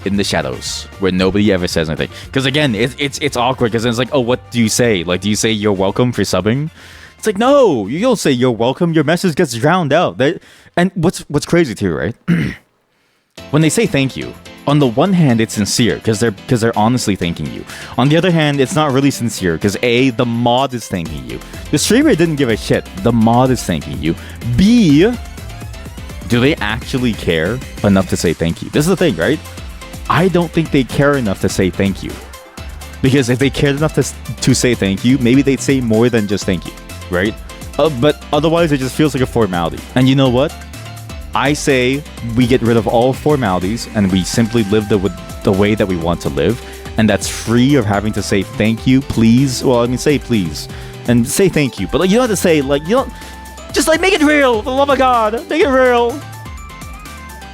in the shadows where nobody ever says anything. Because again, it's awkward because it's like, oh, what do you say? Like, do you say you're welcome for subbing? It's like, no, you don't say you're welcome. Your message gets drowned out. And what's crazy too, right? When they say thank you, on the one hand, it's sincere because they're honestly thanking you. On the other hand, it's not really sincere because A, the mod is thanking you. The streamer didn't give a shit. The mod is thanking you. B, do they actually care enough to say thank you? This is the thing, right? I don't think they care enough to say thank you. Because if they cared enough to say thank you, maybe they'd say more than just thank you, right? But otherwise, it just feels like a formality. And you know what? I say we get rid of all formalities and we simply live the way that we want to live. And that's free of having to say thank you, please. Well, I mean, say please and say thank you. But like, you don't have to say, like, you don't just like make it real. For the love of God, make it real.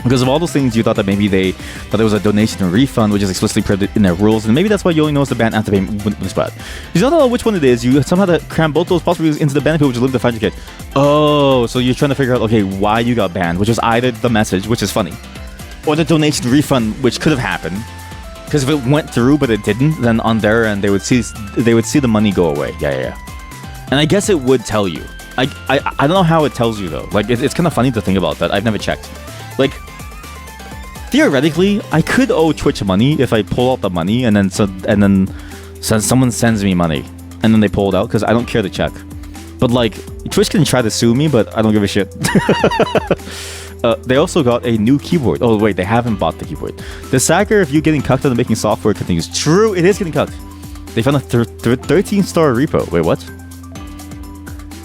Because of all those things, you thought that maybe that there was a donation and refund, which is explicitly printed in their rules, and maybe that's why you only notice the ban after payment when it's bad. You don't know which one it is. You somehow have to cram both those possibilities into the benefit, which is limit to 500k. Oh, so you're trying to figure out, okay, why you got banned, which was either the message, which is funny, or the donation refund, which could have happened. Because if it went through but it didn't, then on their end they would see the money go away. Yeah. And I guess it would tell you. I don't know how it tells you though. Like it's kind of funny to think about that. I've never checked. Like. Theoretically, I could owe Twitch money if I pull out the money and then someone sends me money and then they pull it out because I don't care to check. But like, Twitch can try to sue me, but I don't give a shit. They also got a new keyboard. Oh wait, they haven't bought the keyboard. The saga of you getting cucked on making software continues. True, it is getting cucked. They found a 13-star repo. Wait, what?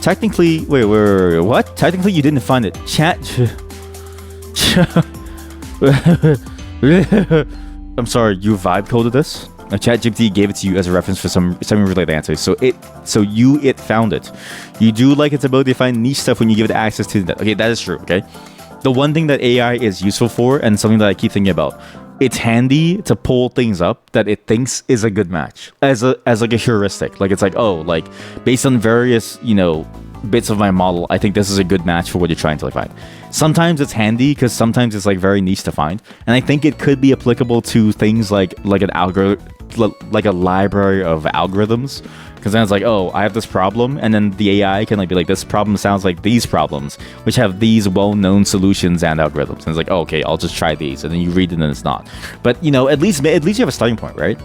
Technically, wait, what? Technically, you didn't find it. Chat. I'm sorry, you vibe coded this? ChatGPT gave it to you as a reference for some related answers. So it found it. You do like its ability to find niche stuff when you give it access to that. Okay, that is true, okay? The one thing that AI is useful for, and something that I keep thinking about, it's handy to pull things up that it thinks is a good match as like a heuristic. Like it's like, oh, like based on various, bits of my model, I think this is a good match for what you're trying to find. Sometimes it's handy because sometimes it's like very niche to find, and I think it could be applicable to things like an algorithm, like a library of algorithms. Because then it's like, oh, I have this problem, and then the AI can like be like, this problem sounds like these problems, which have these well-known solutions and algorithms. And it's like, oh, okay, I'll just try these, and then you read it and it's not. But at least you have a starting point, right?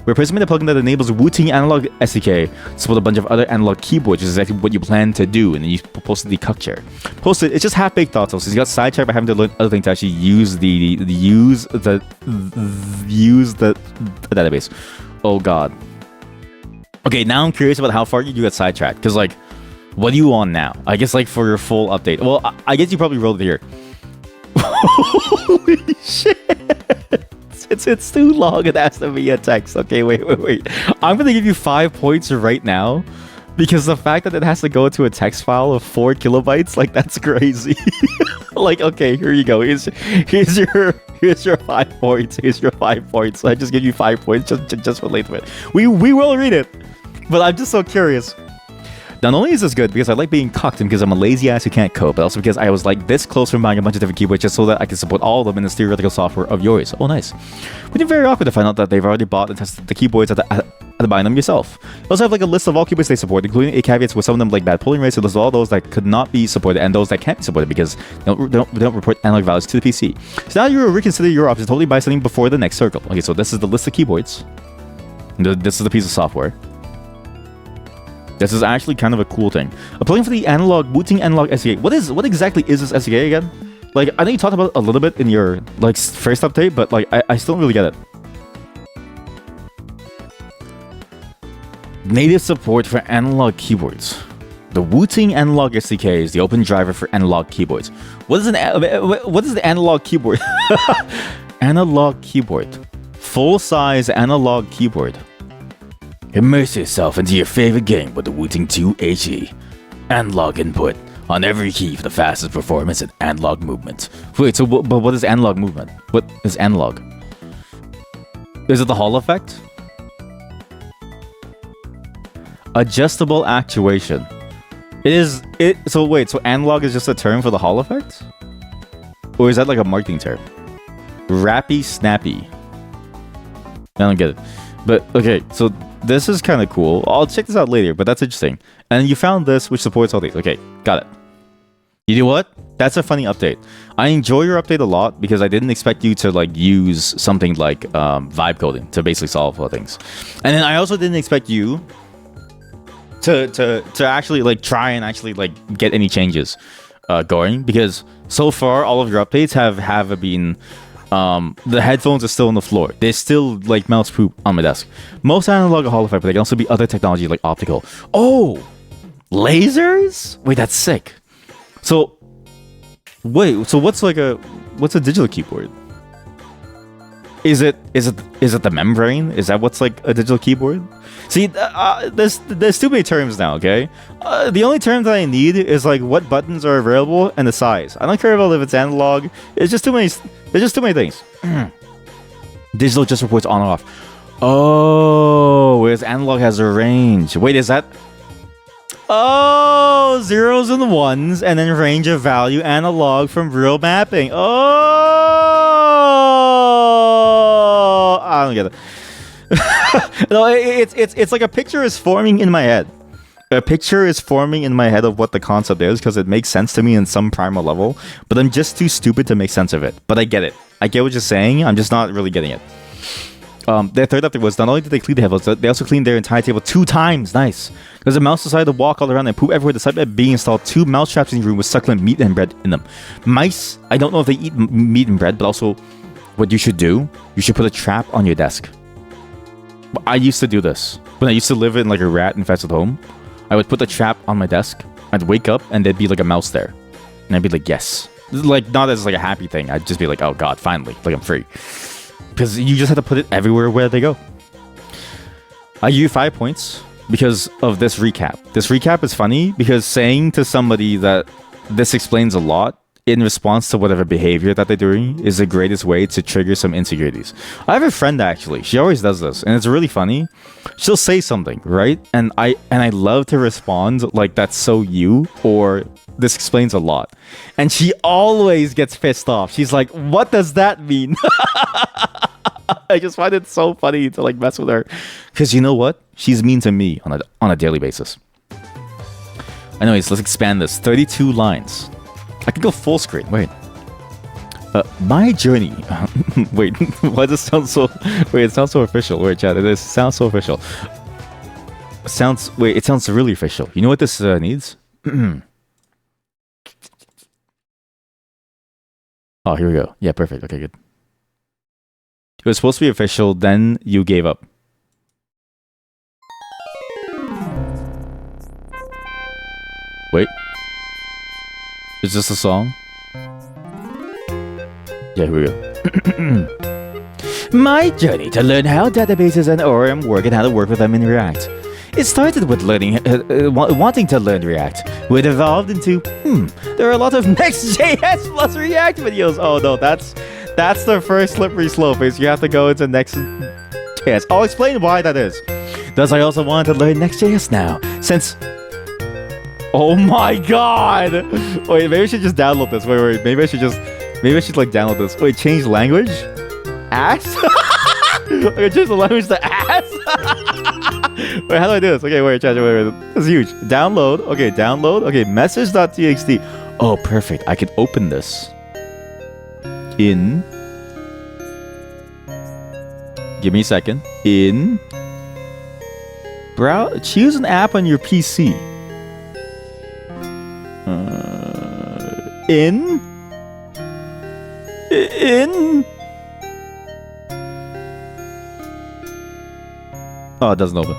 We recently made a plugin that enables Wooting Analog SDK to support a bunch of other analog keyboards, which is exactly what you plan to do, and then you posted the cuck chair. It's just half-baked thoughts. So you got sidetracked by having to learn other things to actually use the database. Oh god. Okay, now I'm curious about how far you got sidetracked, because like, what are you on now? I guess like for your full update. Well, I guess you probably rolled it here. Holy shit! It's too long. It has to be a text. Okay, wait. I'm gonna give you 5 points right now because the fact that it has to go to a text file of 4 kilobytes, like that's crazy. Like, okay, here you go. Here's your 5 points. Here's your 5 points. I just give you 5 points just relate to it. We will read it, but I'm just so curious. Not only is this good because I like being cucked and because I'm a lazy ass who can't code, but also because I was like this close from buying a bunch of different keyboards just so that I can support all of them in the theoretical software of yours. Oh, nice. Would be very awkward to find out that they've already bought and tested the keyboards at buying them yourself. You also have like a list of all keyboards they support, including a caveats with some of them like bad polling rates, so list all those that could not be supported and those that can't be supported because they don't report analog values to the PC. So now you reconsider your options, totally buy something before the next circle. Okay, so this is the list of keyboards. This is the piece of software. This is actually kind of a cool thing. A plugin for the Wooting Analog SDK. What exactly is this SDK again? Like, I know you talked about it a little bit in your like first update, but like I still don't really get it. Native support for analog keyboards. The Wooting Analog SDK is the open driver for analog keyboards. What is the analog keyboard? Analog keyboard. Full-size analog keyboard. Immerse yourself into your favorite game with the Wooting 2 HE. Analog input on every key for the fastest performance and analog movement. Wait, so but what is analog movement? What is analog? Is it the Hall effect? Adjustable actuation. So wait, so analog is just a term for the Hall effect? Or is that like a marketing term? Rappy snappy. I don't get it. But okay, so this is kind of cool. I'll check this out later, but that's interesting. And you found this, which supports all these. Okay, got it. You know what? That's a funny update. I enjoy your update a lot because I didn't expect you to like use something like vibe coding to basically solve all things. And then I also didn't expect you to actually like try and actually like get any changes going, because so far all of your updates have been the headphones are still on the floor. There's still like mouse poop on my desk. Most analog are Hall effect, but there can also be other technology like optical. Oh, lasers? Wait, that's sick. So wait, so what's a digital keyboard? Is it the membrane? Is that what's like a digital keyboard? See, there's too many terms now, okay? The only term that I need is like what buttons are available and the size. I don't care about if it's analog. It's just too many. There's just too many things. Digital just reports on and off. Oh, whereas analog has a range. Wait, is that? Oh, zeros and ones, and then range of value analog from real mapping. Oh, I don't get it. No, it's like a picture is forming in my head. A picture is forming in my head of what the concept is because it makes sense to me in some primal level, but I'm just too stupid to make sense of it. But I get it. I get what you're saying. I'm just not really getting it. Their third update was not only did they clean the headphones, they also cleaned their entire table 2 times. Nice. Because the mouse decided to walk all around and poop everywhere. Despite it being installed 2 mouse traps in your room with succulent meat and bread in them. Mice, I don't know if they eat meat and bread, but also what you should do, you should put a trap on your desk. I used to do this. When I used to live in like a rat-infested home, I would put the trap on my desk. I'd wake up and there'd be like a mouse there. And I'd be like, yes. Like, not as like a happy thing. I'd just be like, oh god, finally. Like, I'm free. Because you just have to put it everywhere where they go. I give you 5 points because of this recap. This recap is funny because saying to somebody that this explains a lot in response to whatever behavior that they're doing is the greatest way to trigger some insecurities. I have a friend actually. She always does this, and it's really funny. She'll say something, right? And I love to respond like that's so you, or this explains a lot. And she always gets pissed off. She's like, what does that mean? I just find it so funny to like mess with her. Because you know what? She's mean to me on a daily basis. Anyways, let's expand this. 32 lines. I can go full screen. Wait. My journey. Wait, why does it sound so... Wait, it sounds so official. Wait, chat. It sounds so official. It sounds really official. You know what this needs? Oh, here we go. Yeah, perfect. Okay, good. It was supposed to be official, then you gave up. Wait. Is this a song? Yeah, here we go. My journey to learn how databases and ORM work and how to work with them in React. It started with learning, wanting to learn React. It evolved into, there are a lot of Next.js plus React videos. Oh no, that's the first slippery slope, is you have to go into Next.js. I'll explain why that is. Thus, I also wanted to learn Next.js now, since... Oh my god! Wait, maybe I should just download this. Wait, maybe I should like download this. Wait, change language? Ass? Okay, change the language to ass? Wait, how do I do this? Okay, wait. This is huge. Download. Okay, download. Okay, message.txt. Oh, perfect. I can open this. In. Give me a second. In. Choose an app on your PC. In. Oh, it doesn't open.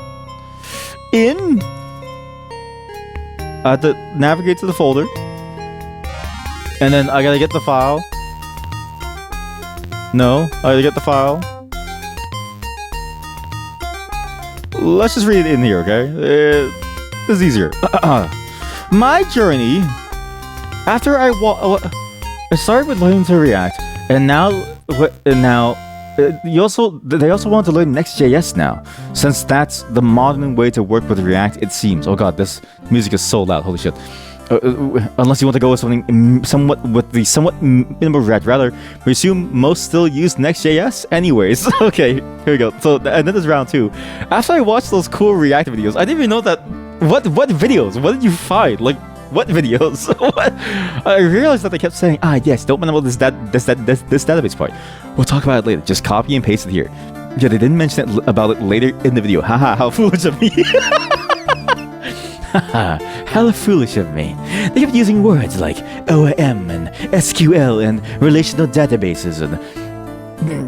In. I have to navigate to the folder. And then I gotta get the file. No, I gotta get the file. Let's just read it in here, okay? This is easier. My journey. After I started with learning to React, and now they also want to learn Next.js now, since that's the modern way to work with React. It seems. Oh god, this music is so loud. Holy shit. Unless you want to go with something somewhat minimal React, rather, we assume most still use Next.js anyways. Okay, here we go. So, and then there's round 2. After I watched those cool React videos, I didn't even know that. What videos? What did you find? Like, what videos? What? I realized that they kept saying, yes, don't mind about this database part. We'll talk about it later. Just copy and paste it here. Yeah, they didn't mention about it later in the video. Haha, how foolish of me. How foolish of me. They kept using words like ORM and SQL and relational databases and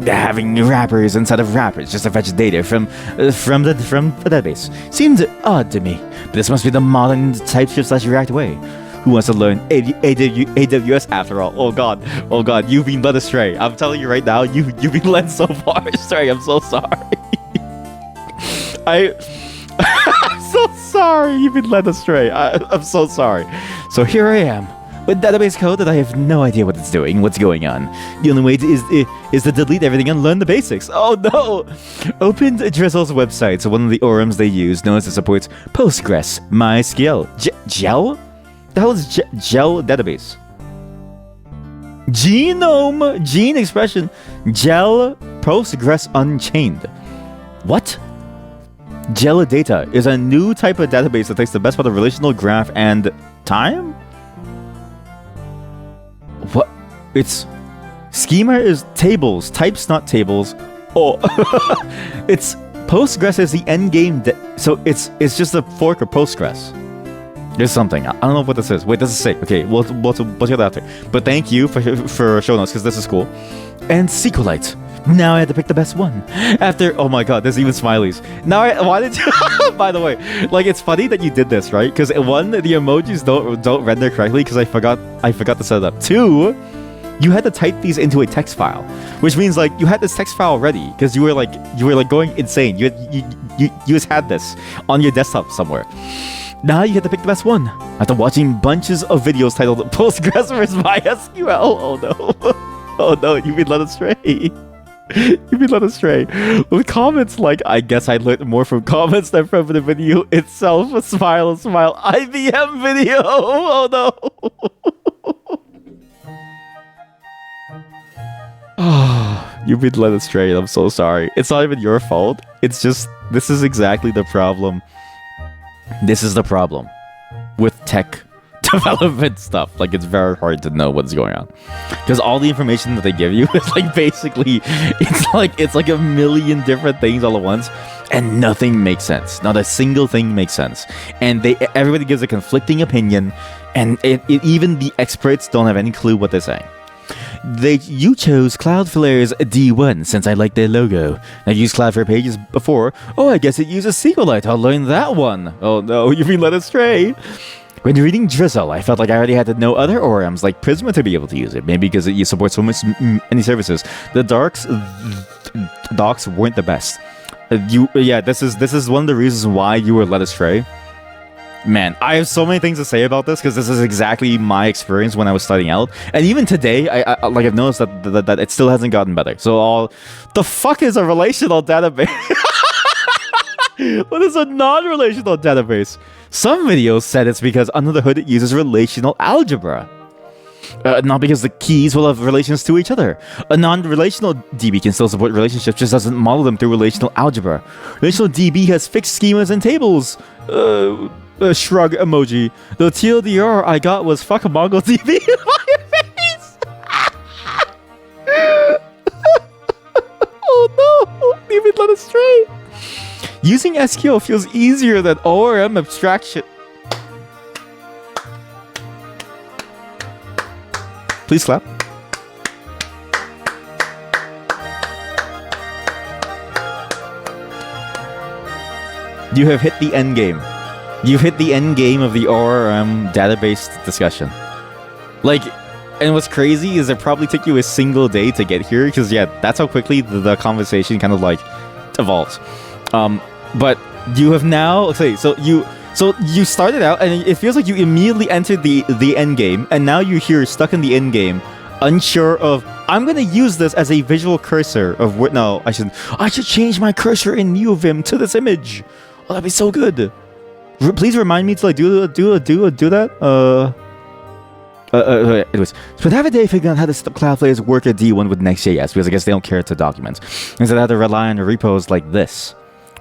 having wrappers inside of wrappers just to fetch data from the database. Seemed odd to me, but this must be the modern TypeScript/React way. Who wants to learn AWS after all? Oh god, you've been led astray. I'm telling you right now, you've been led so far astray. I'm so sorry. I'm so sorry you've been led astray. I'm so sorry. So here I am with database code that I have no idea what it's doing, what's going on. The only way is to delete everything and learn the basics. Oh no! Opened Drizzle's website, so one of the ORMs they use, knows it supports Postgres, MySQL, Gel? The hell is Gel database? Genome, gene expression, Gel, Postgres Unchained. What? Gelidata is a new type of database that takes the best part of relational graph and time? What? It's schema is tables, types not tables. Oh, it's Postgres is the end game. So it's just a fork of Postgres. There's something. I don't know what this is. Wait, this is sick. Okay, we'll hear that after. But thank you for showing us because this is cool. And SQLite. Now I had to pick the best one. After, oh my god, there's even smileys. Now why did you? By the way, like it's funny that you did this, right? Because one, the emojis don't render correctly because I forgot to set it up. 2, you had to type these into a text file, which means like you had this text file ready because you were like going insane. You just had this on your desktop somewhere. Now you have to pick the best one after watching bunches of videos titled Postgres vs MySQL. Oh no, oh no, you've been led astray. You've been led astray. With comments like, I guess I learned more from comments than from the video itself. A smile, IBM video. Oh no. You've been led astray. I'm so sorry. It's not even your fault. It's just, this is exactly the problem. This is the problem with tech development stuff. Like, it's very hard to know what's going on because all the information that they give you is like basically it's like a million different things all at once and nothing makes sense. Not a single thing makes sense, and everybody gives a conflicting opinion, and even the experts don't have any clue what they're saying. You chose Cloudflare's D1 since I like their logo. I've used Cloudflare pages before. Oh, I guess it uses SQLite. I'll learn that one. Oh no, you've been led astray. When reading Drizzle, I felt like I already had to know other ORMs like Prisma to be able to use it. Maybe because it supports so many services. The docs weren't the best. This is one of the reasons why you were led astray. Man, I have so many things to say about this because this is exactly my experience when I was starting out, and even today, I've noticed that it still hasn't gotten better. So, the fuck is a relational database? What is a non-relational database? Some videos said it's because under the hood it uses relational algebra. Not because the keys will have relations to each other. A non-relational DB can still support relationships, just doesn't model them through relational algebra. Relational DB has fixed schemas and tables. Shrug emoji. The TLDR I got was fuck a MongoDB in my face. Oh no, you've been led astray. Using SQL feels easier than ORM abstraction. Please clap. You have hit the end game. You've hit the end game of the ORM database discussion. Like, and what's crazy is it probably took you a single day to get here, because yeah, that's how quickly the conversation kind of like evolves. But you have now, okay, so you started out and it feels like you immediately entered the end game, and now you're here stuck in the end game, unsure of, I'm gonna use this as a visual cursor of what. No, I should change my cursor in NeoVim to this image. Oh, that'd be so good. Please remind me to like do that. Anyways, so have a day figuring out how to set up Cloudflare's work at D1 with Next.js, because I guess they don't care to document. Instead, I have to rely on repos like this,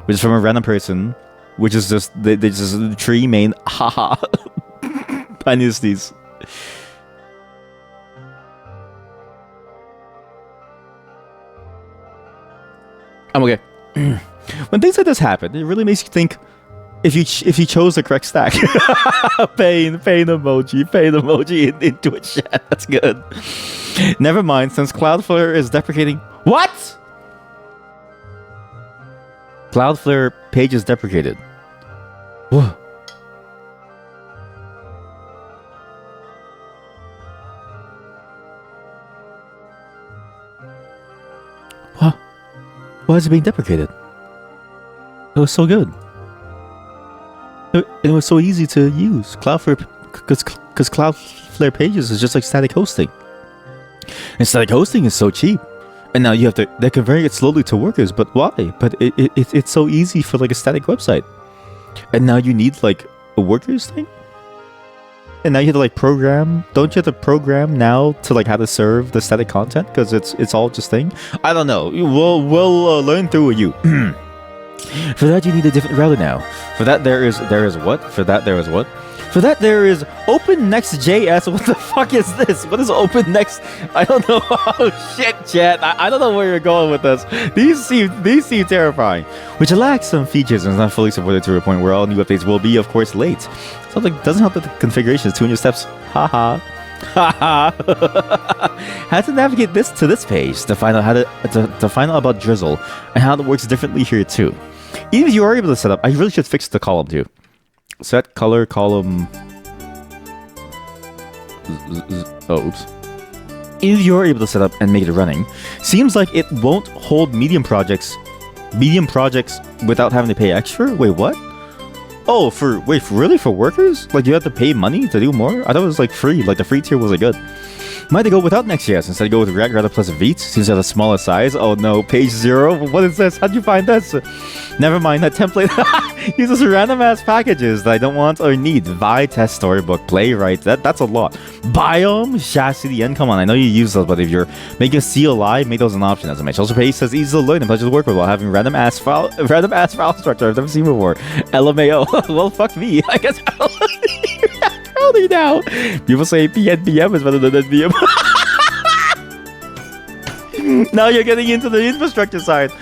which is from a random person, which is just they just tree main. Haha. I need to sneeze. I'm okay. When things like this happen, it really makes you think. If you chose the correct stack, pain emoji into a chat. That's good. Never mind, since Cloudflare is deprecating. What? Cloudflare page is deprecated. Whoa. What? Why is it being deprecated? It was so good. It was so easy to use. Cloudflare, because Cloudflare Pages is just like static hosting. And static hosting is so cheap. And now they're converting it slowly to workers. But why? But it's so easy for like a static website. And now you need like a workers thing? And now you have to like program. Don't you have to program now to like how to serve the static content? Because it's all just thing. I don't know. We'll learn through you. For that, you need a different router now. For that, there is what? For that, there is what? For that, there is OpenNext.js. What the fuck is this? What is OpenNext? I don't know. Oh shit, chat. I don't know where you're going with this. These seem terrifying. Which lacks some features and is not fully supported to a point where all new updates will be, of course, late. Something doesn't help that the configuration is 200 steps. Haha. Haha. How to navigate this page to find out how to find out about Drizzle and how it works differently here too. Even if you are able to set up, I really should fix the column too. Set color column. Oh, oops. If you're able to set up and make it running, seems like it won't hold medium projects without having to pay extra. Wait, what? Oh, really for workers? Like you have to pay money to do more? I thought it was like free. Like the free tier wasn't good. Might they go without Next.js instead go with React rather plus Vite? Seems to have a smaller size. Oh no, page 0. What is this? How'd you find this? Never mind, that template uses random ass packages that I don't want or need. Vi, test, storybook, playwright. That's a lot. Biome, ShaCDN. Come on, I know you use those, but if you're making a CLI, make those an option as a match. Also, page says easy to learn and pleasure to work with while having random ass file structure I've never seen before. LMAO. Well, fuck me. I guess only now. People say PNPM is better than NPM. Now you're getting into the infrastructure side.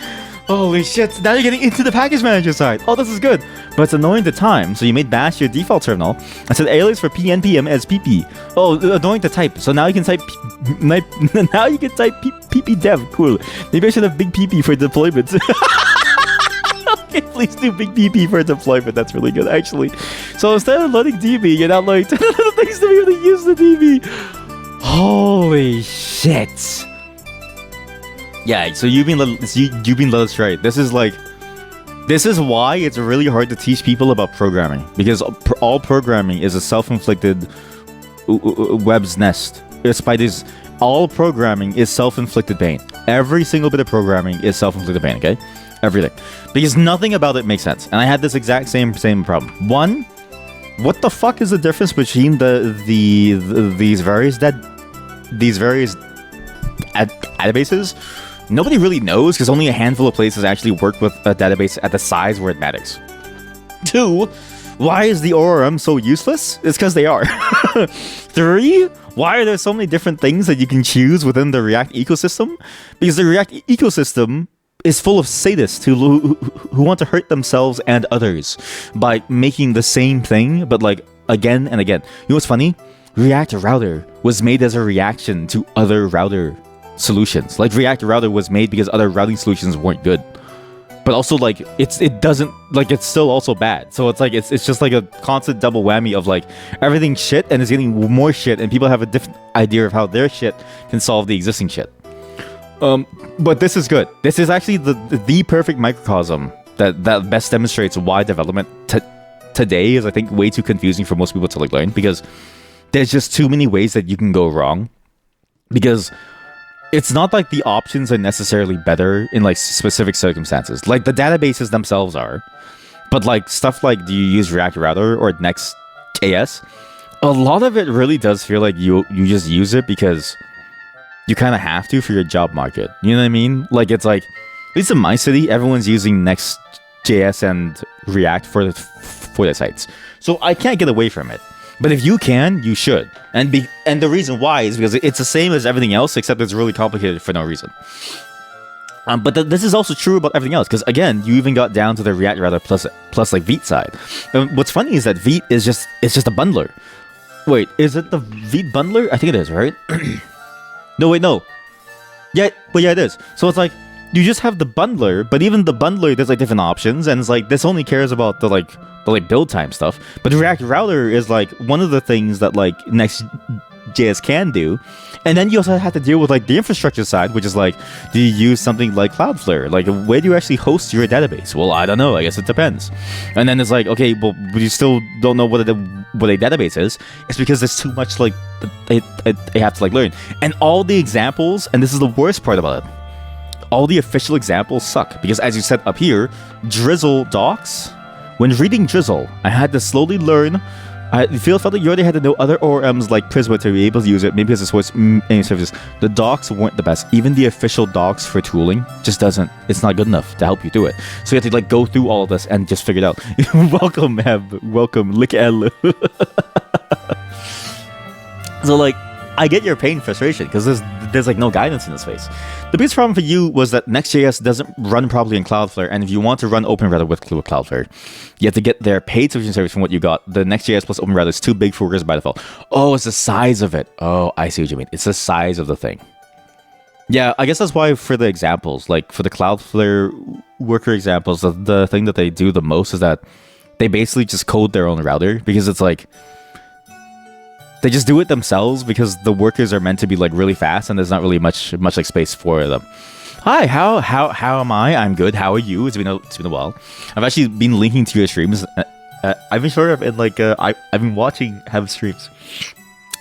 Holy shit. Now you're getting into the package manager side. Oh, this is good. But it's annoying to time. So you made bash your default terminal and set alias for PNPM as PP. Oh, annoying to type. So now you can type PP dev. Cool. Maybe I should have big PP for deployment. Okay, please do big PP for deployment. That's really good, actually. So instead of loading DB, you're now loading 10 other things to be able to use the DB. Holy shit. Yeah, so you've been led astray. This is why it's really hard to teach people about programming, because all programming is a self-inflicted web's nest. All programming is self-inflicted pain. Every single bit of programming is self-inflicted pain. Okay, everything, because nothing about it makes sense. And I had this exact same problem. One, what the fuck is the difference between these various databases? Nobody really knows, because only a handful of places actually work with a database at the size where it matters. 2, why is the ORM so useless? It's because they are. 3, why are there so many different things that you can choose within the React ecosystem? Because the React ecosystem is full of sadists who want to hurt themselves and others by making the same thing, but like again and again. You know what's funny? React Router was made as a reaction to other router solutions. Like React Router was made because other routing solutions weren't good, but also like it's still also bad. So it's like it's just like a constant double whammy of like everything shit and it's getting more shit, and people have a different idea of how their shit can solve the existing shit. But this is good. This is actually the perfect microcosm that best demonstrates why development today is, I think, way too confusing for most people to like learn, because there's just too many ways that you can go wrong. Because it's not like the options are necessarily better in like specific circumstances. Like the databases themselves are, but like stuff like do you use React Router or Next.js? A lot of it really does feel like you just use it because you kind of have to for your job market. You know what I mean? Like it's like, at least in my city, everyone's using Next.js and React for their sites. So I can't get away from it. But if you can, you should. And the reason why is because it's the same as everything else, except it's really complicated for no reason. But this is also true about everything else, because again, you even got down to the React Router plus like Vite side. And what's funny is that Vite is just a bundler. Wait, is it the Vite bundler? I think it is, right? No, wait, no. Yeah, but yeah, it is. So it's like you just have the bundler, but even the bundler, there's like different options, and it's like this only cares about the build time stuff. But React Router is like one of the things that like Next.js can do. And then you also have to deal with like the infrastructure side, which is like, do you use something like Cloudflare? Like, where do you actually host your database? Well, I don't know. I guess it depends. And then it's like, okay, well, you still don't know what a database is. It's because there's too much like they have to like learn. And all the examples, and this is the worst part about it, all the official examples suck because, as you said up here, Drizzle docs. When reading Drizzle, I had to slowly learn. I felt like you already had to know other ORMs like Prisma to be able to use it. Maybe because it supports any services. The docs weren't the best. Even the official docs for tooling just doesn't. It's not good enough to help you do it. So you have to like go through all of this and just figure it out. Welcome, Meb. Welcome, Lick L. So like, I get your pain, frustration, because there's like no guidance in this space. The biggest problem for you was that Next.js doesn't run properly in Cloudflare, and if you want to run OpenRouter with Cloudflare, you have to get their paid subscription service from what you got. The Next.js plus OpenRouter is too big for workers by default. Oh, it's the size of it. Oh, I see what you mean. It's the size of the thing. Yeah, I guess that's why for the examples, like for the Cloudflare worker examples, the thing that they do the most is that they basically just code their own router, because it's like, they just do it themselves because the workers are meant to be like really fast and there's not really much like space for them. Hi, how am I? I'm good. How are you? It's been a while. I've actually been linking to your streams. I've been sort of in like I've been watching Heb streams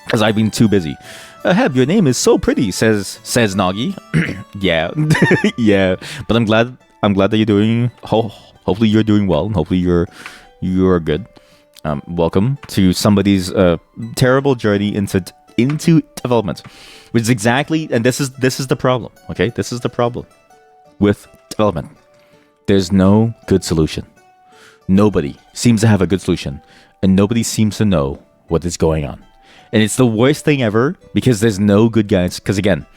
because I've been too busy. Heb, your name is so pretty, says Nagi. Yeah, yeah. But I'm glad that you're doing. Hopefully you're doing well, and hopefully you're good. Welcome to somebody's terrible journey into development, which is exactly, and this is the problem. Okay, this is the problem with development. There's no good solution. Nobody seems to have a good solution, and nobody seems to know what is going on. And it's the worst thing ever because there's no good guidance. Because again,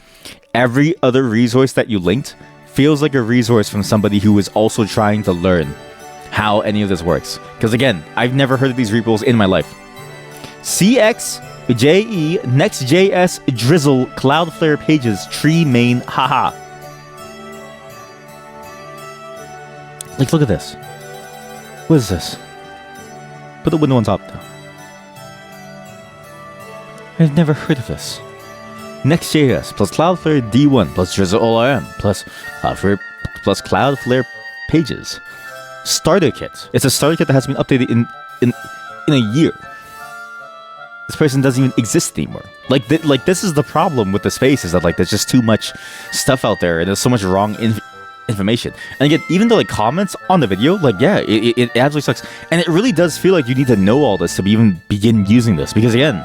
every other resource that you linked feels like a resource from somebody who is also trying to learn how any of this works. Because again, I've never heard of these repos in my life. CXJE Next.js Drizzle Cloudflare pages tree main haha. Like, look at this. What is this? Put the window on top though. I've never heard of this. Next.js plus Cloudflare D1 plus Drizzle ORM plus Cloudflare pages. Starter kit. It's a starter kit that has been updated in a year. This person doesn't even exist anymore. Like this is the problem with the space, is that like there's just too much stuff out there and there's so much wrong information. And again, even though like comments on the video, like yeah, it absolutely sucks. And it really does feel like you need to know all this to even begin using this, because again,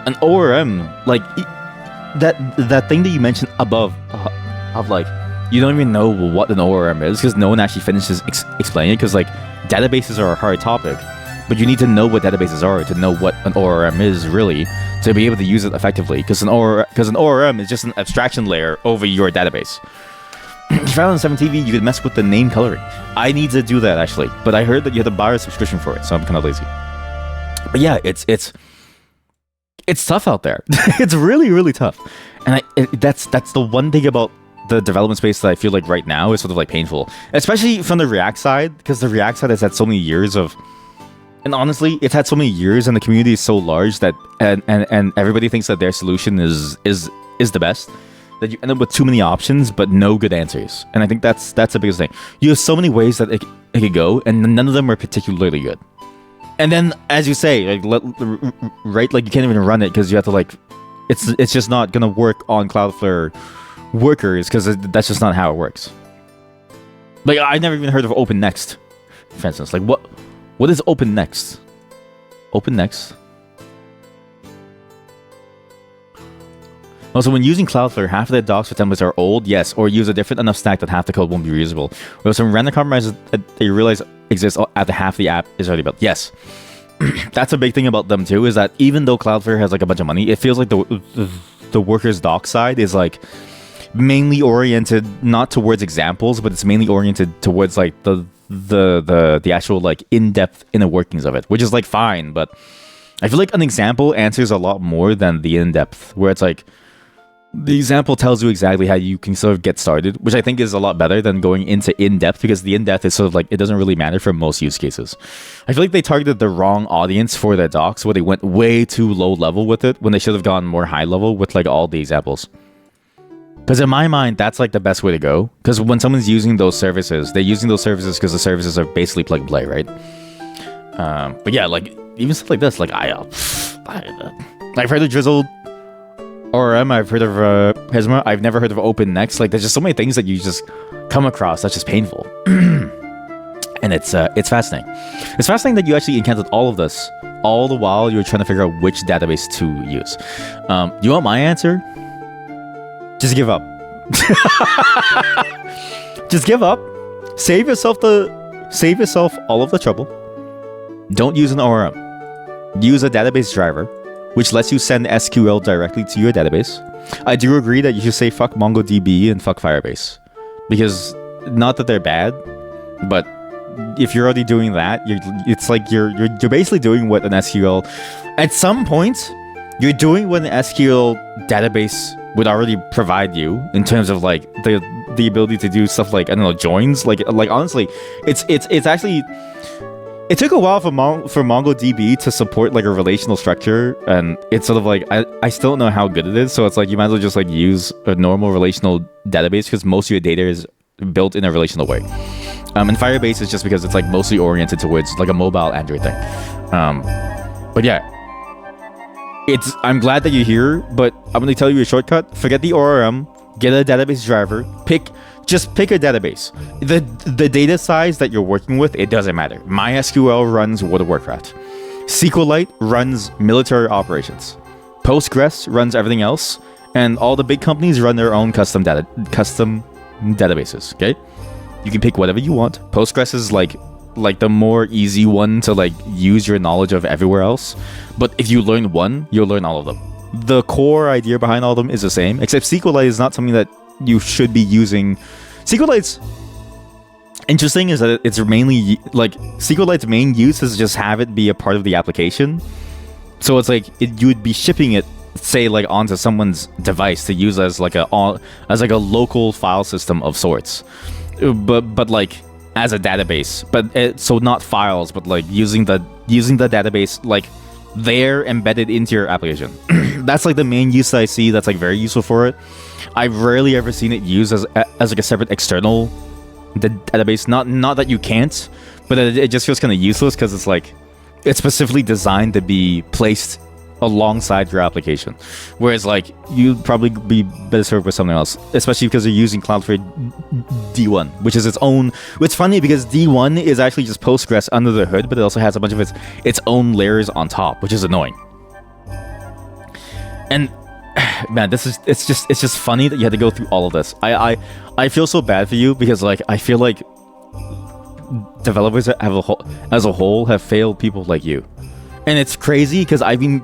an ORM, like that thing that you mentioned above of like, you don't even know what an ORM is because no one actually finishes explaining it, because like databases are a hard topic, but you need to know what databases are to know what an ORM is really, to be able to use it effectively, because an ORM is just an abstraction layer over your database. If I was on 7TV, you could mess with the name coloring. I need to do that actually, but I heard that you have to buy a subscription for it, so I'm kind of lazy. But yeah, it's tough out there. It's really, really tough. And that's the one thing about the development space that I feel like right now is sort of like painful, especially from the React side, because the React side has had so many years of, and honestly, it's had so many years, and the community is so large that and everybody thinks that their solution is the best, that you end up with too many options but no good answers. And I think that's the biggest thing. You have so many ways that it could go, and none of them are particularly good. And then, as you say, like right, like you can't even run it because you have to like it's just not gonna work on Cloudflare workers because that's just not how it works. Like I never even heard of OpenNext, for instance. Like what is OpenNext? OpenNext. Also, when using Cloudflare, half of the docs or templates are old, yes, or use a different enough stack that half the code won't be reusable. Or some random compromises that you realize exist after half the app is already built. Yes. That's a big thing about them too, is that even though Cloudflare has like a bunch of money, it feels like the workers doc side is like mainly oriented not towards examples, but it's mainly oriented towards like the actual like in-depth inner workings of it, which is like fine, but I feel like an example answers a lot more than the in-depth, where it's like the example tells you exactly how you can sort of get started, which I think is a lot better than going into in-depth, because the in-depth is sort of like, it doesn't really matter for most use cases. I feel like they targeted the wrong audience for their docs, where they went way too low level with it, when they should have gone more high level with like all the examples. Because in my mind, that's like the best way to go. Because when someone's using those services, they're using those services because the services are basically plug and play, right? But yeah, like even stuff like this, like I've heard of Drizzle ORM, I've heard of Pisma, I've never heard of OpenNext. Like there's just so many things that you just come across that's just painful. And it's fascinating. It's fascinating that you actually encountered all of this, all the while you're trying to figure out which database to use. You want my answer? Just give up. Just give up. Save yourself all of the trouble. Don't use an ORM. Use a database driver, which lets you send SQL directly to your database. I do agree that you should say fuck MongoDB and fuck Firebase, because not that they're bad, but if you're already doing that, it's like you're basically doing what an SQL. At some point, you're doing what an SQL database would already provide you in terms of like the ability to do stuff like, I don't know, joins. Like honestly, it's actually, it took a while for MongoDB to support like a relational structure, and it's sort of like I still don't know how good it is. So it's like you might as well just like use a normal relational database, because most of your data is built in a relational way. And Firebase is just because it's like mostly oriented towards like a mobile Android thing. But yeah. I'm glad that you're here, but I'm going to tell you a shortcut. Forget the ORM, get a database driver, just pick a database. The data size that you're working with, it doesn't matter. MySQL runs World of Warcraft. SQLite runs military operations. Postgres runs everything else, and all the big companies run their own custom databases, okay? You can pick whatever you want. Postgres is like the more easy one to like use your knowledge of everywhere else, but if you learn one, you'll learn all of them. The core idea behind all of them is the same, except SQLite is not something that you should be using. SQLite's interesting is that it's mainly like SQLite's main use is just have it be a part of the application, so it's like you would be shipping it, say, like onto someone's device to use as like a local file system of sorts, but like as a database, but so not files, but like using the database like they're embedded into your application. That's like the main use that I see that's like very useful for it. I've rarely ever seen it used as like a separate external database. Not that you can't, but it just feels kind of useless because it's like it's specifically designed to be placed alongside your application, whereas like you'd probably be better served with something else, especially because you're using Cloudflare D1, which is its own. It's funny because D1 is actually just Postgres under the hood, but it also has a bunch of its own layers on top, which is annoying. And man, it's just funny that you had to go through all of this. I feel so bad for you, because like I feel like developers as a whole have failed people like you. And it's crazy because I've been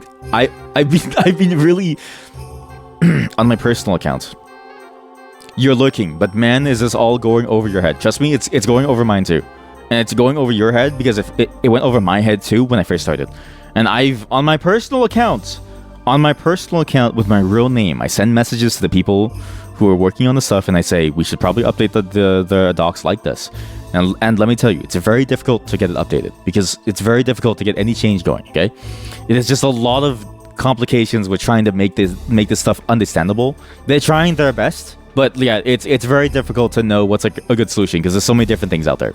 really on my personal account. You're looking, but man, is this all going over your head? Trust me, it's going over mine too, and it's going over your head because if it went over my head too when I first started. And I've on my personal account with my real name, I send messages to the people who are working on the stuff, and I say we should probably update the docs like this. And let me tell you, it's very difficult to get it updated because it's very difficult to get any change going, okay? It is just a lot of complications with trying to make this stuff understandable. They're trying their best, but yeah, it's very difficult to know what's like a good solution because there's so many different things out there.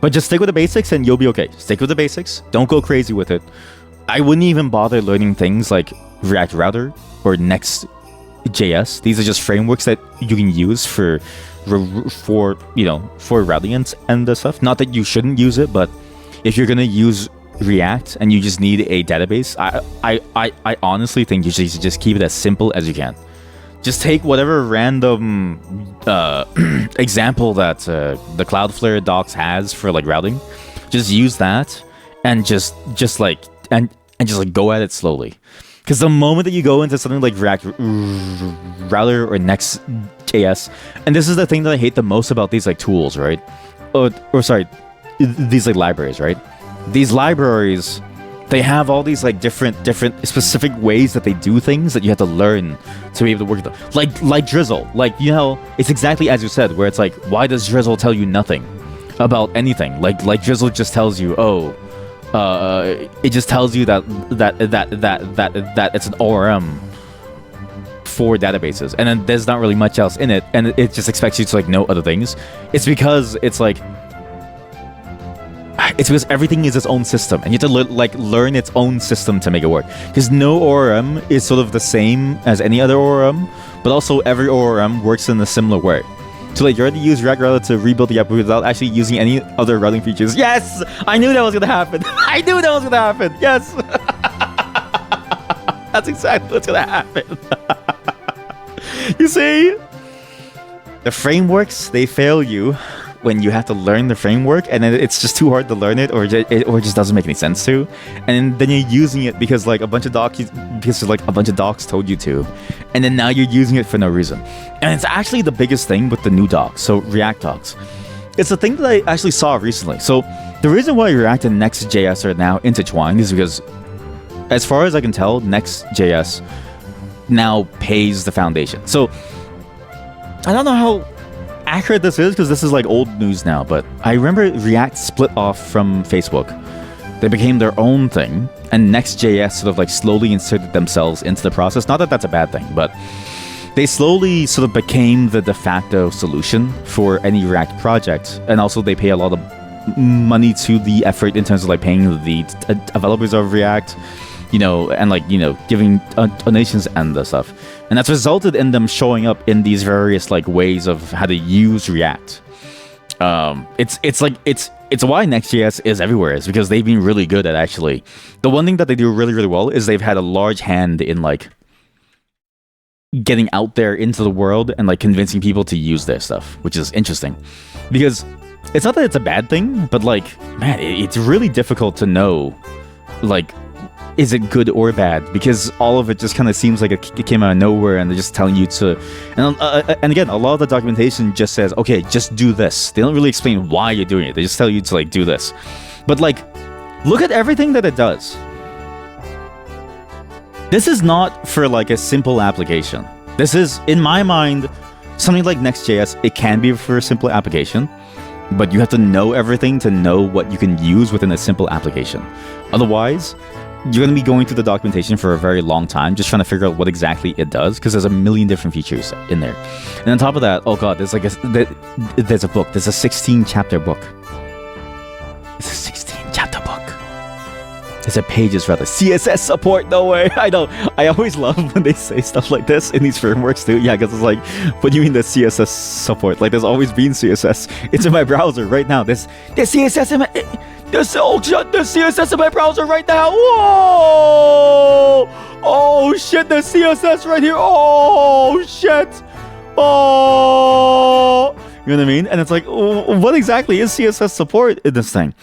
But just stick with the basics and you'll be okay. Stick with the basics. Don't go crazy with it. I wouldn't even bother learning things like React Router or Next.js. These are just frameworks that you can use for routing and the stuff. Not that you shouldn't use it, but if you're gonna use React and you just need a database, I honestly think you should just keep it as simple as you can. Just take whatever random example that the Cloudflare docs has for like routing. Just use that and just go at it slowly. Because the moment that you go into something like React Router or Next.js, and this is the thing that I hate the most about these like tools, right? Or sorry, these like libraries, right? These libraries, they have all these like different specific ways that they do things that you have to learn to be able to work with them. Like Drizzle, like, you know, it's exactly as you said, where it's like, why does Drizzle tell you nothing about anything? Like Drizzle just tells you, it just tells you that it's an ORM for databases, and then there's not really much else in it, and it just expects you to like know other things. It's because everything is its own system, and you have to learn its own system to make it work. Because no ORM is sort of the same as any other ORM, but also every ORM works in a similar way. So like, you already use React Router to rebuild the app without actually using any other routing features. Yes! I knew that was gonna happen! I knew that was gonna happen! Yes! That's exactly what's gonna happen. You see? The frameworks, they fail you when you have to learn the framework, and then it's just too hard to learn it, or it just doesn't make any sense to. And then you're using it because like a bunch of docs told you to, and then now you're using it for no reason. And it's actually the biggest thing with the new docs, so React docs. It's a thing that I actually saw recently. So the reason why React and Next.js are now intertwined is because, as far as I can tell, Next.js now pays the foundation. So I don't know how accurate this is, because this is like old news now, but I remember React split off from Facebook. They became their own thing, and Next.js sort of like slowly inserted themselves into the process. Not that that's a bad thing, but they slowly sort of became the de facto solution for any React project, and also they pay a lot of money to the effort in terms of like paying the developers of React, you know, and like, you know, giving donations and the stuff. And that's resulted in them showing up in these various like ways of how to use React. It's why Next.js is everywhere, is because they've been really good at actually. The one thing that they do really, really well is they've had a large hand in like getting out there into the world and like convincing people to use their stuff, which is interesting. Because it's not that it's a bad thing, but like, man, it's really difficult to know, like, is it good or bad? Because all of it just kind of seems like it came out of nowhere, and they're just telling you to. And again, a lot of the documentation just says, okay, just do this. They don't really explain why you're doing it. They just tell you to like do this. But like, look at everything that it does. This is not for like a simple application. This is, in my mind, something like Next.js. It can be for a simple application, but you have to know everything to know what you can use within a simple application. Otherwise, you're going to be going through the documentation for a very long time just trying to figure out what exactly it does, because there's a million different features in there. And on top of that, oh god, there's a book. There's a 16-chapter book. It's a 16-chapter book. There's a pages rather. CSS support, no way. I know. I always love when they say stuff like this in these frameworks too. Yeah, because it's like, what do you mean the CSS support? Like, there's always been CSS. It's in my browser right now. There's CSS in my... There's CSS in my browser right now. Whoa! Oh shit, there's CSS right here. Oh shit. Oh, you know what I mean? And it's like, what exactly is CSS support in this thing?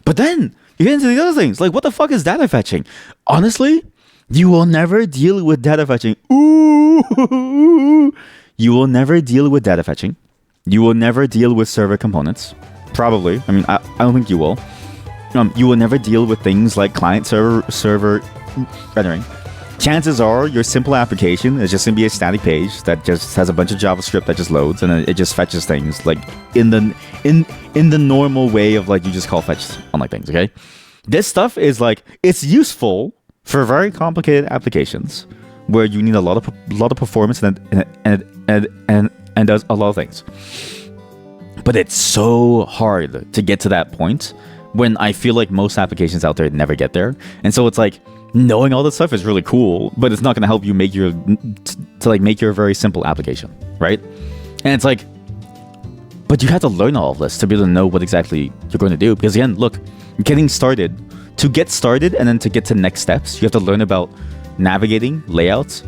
But then you get into the other things, like, what the fuck is data fetching? Honestly, you will never deal with data fetching. Ooh, you will never deal with data fetching. You will never deal with server components. Probably. I mean, I don't think you will. You will never deal with things like client-server rendering. Chances are your simple application is just going to be a static page that just has a bunch of JavaScript that just loads, and it just fetches things like in the normal way of like you just call fetch on like things. Okay, this stuff is like, it's useful for very complicated applications where you need a lot of performance and does a lot of things. But it's so hard to get to that point when I feel like most applications out there never get there. And so it's like, knowing all this stuff is really cool, but it's not going to help you make your make your very simple application, right? And it's like, but you have to learn all of this to be able to know what exactly you're going to do. Because again, look, to get started and then to get to next steps, you have to learn about navigating, layouts,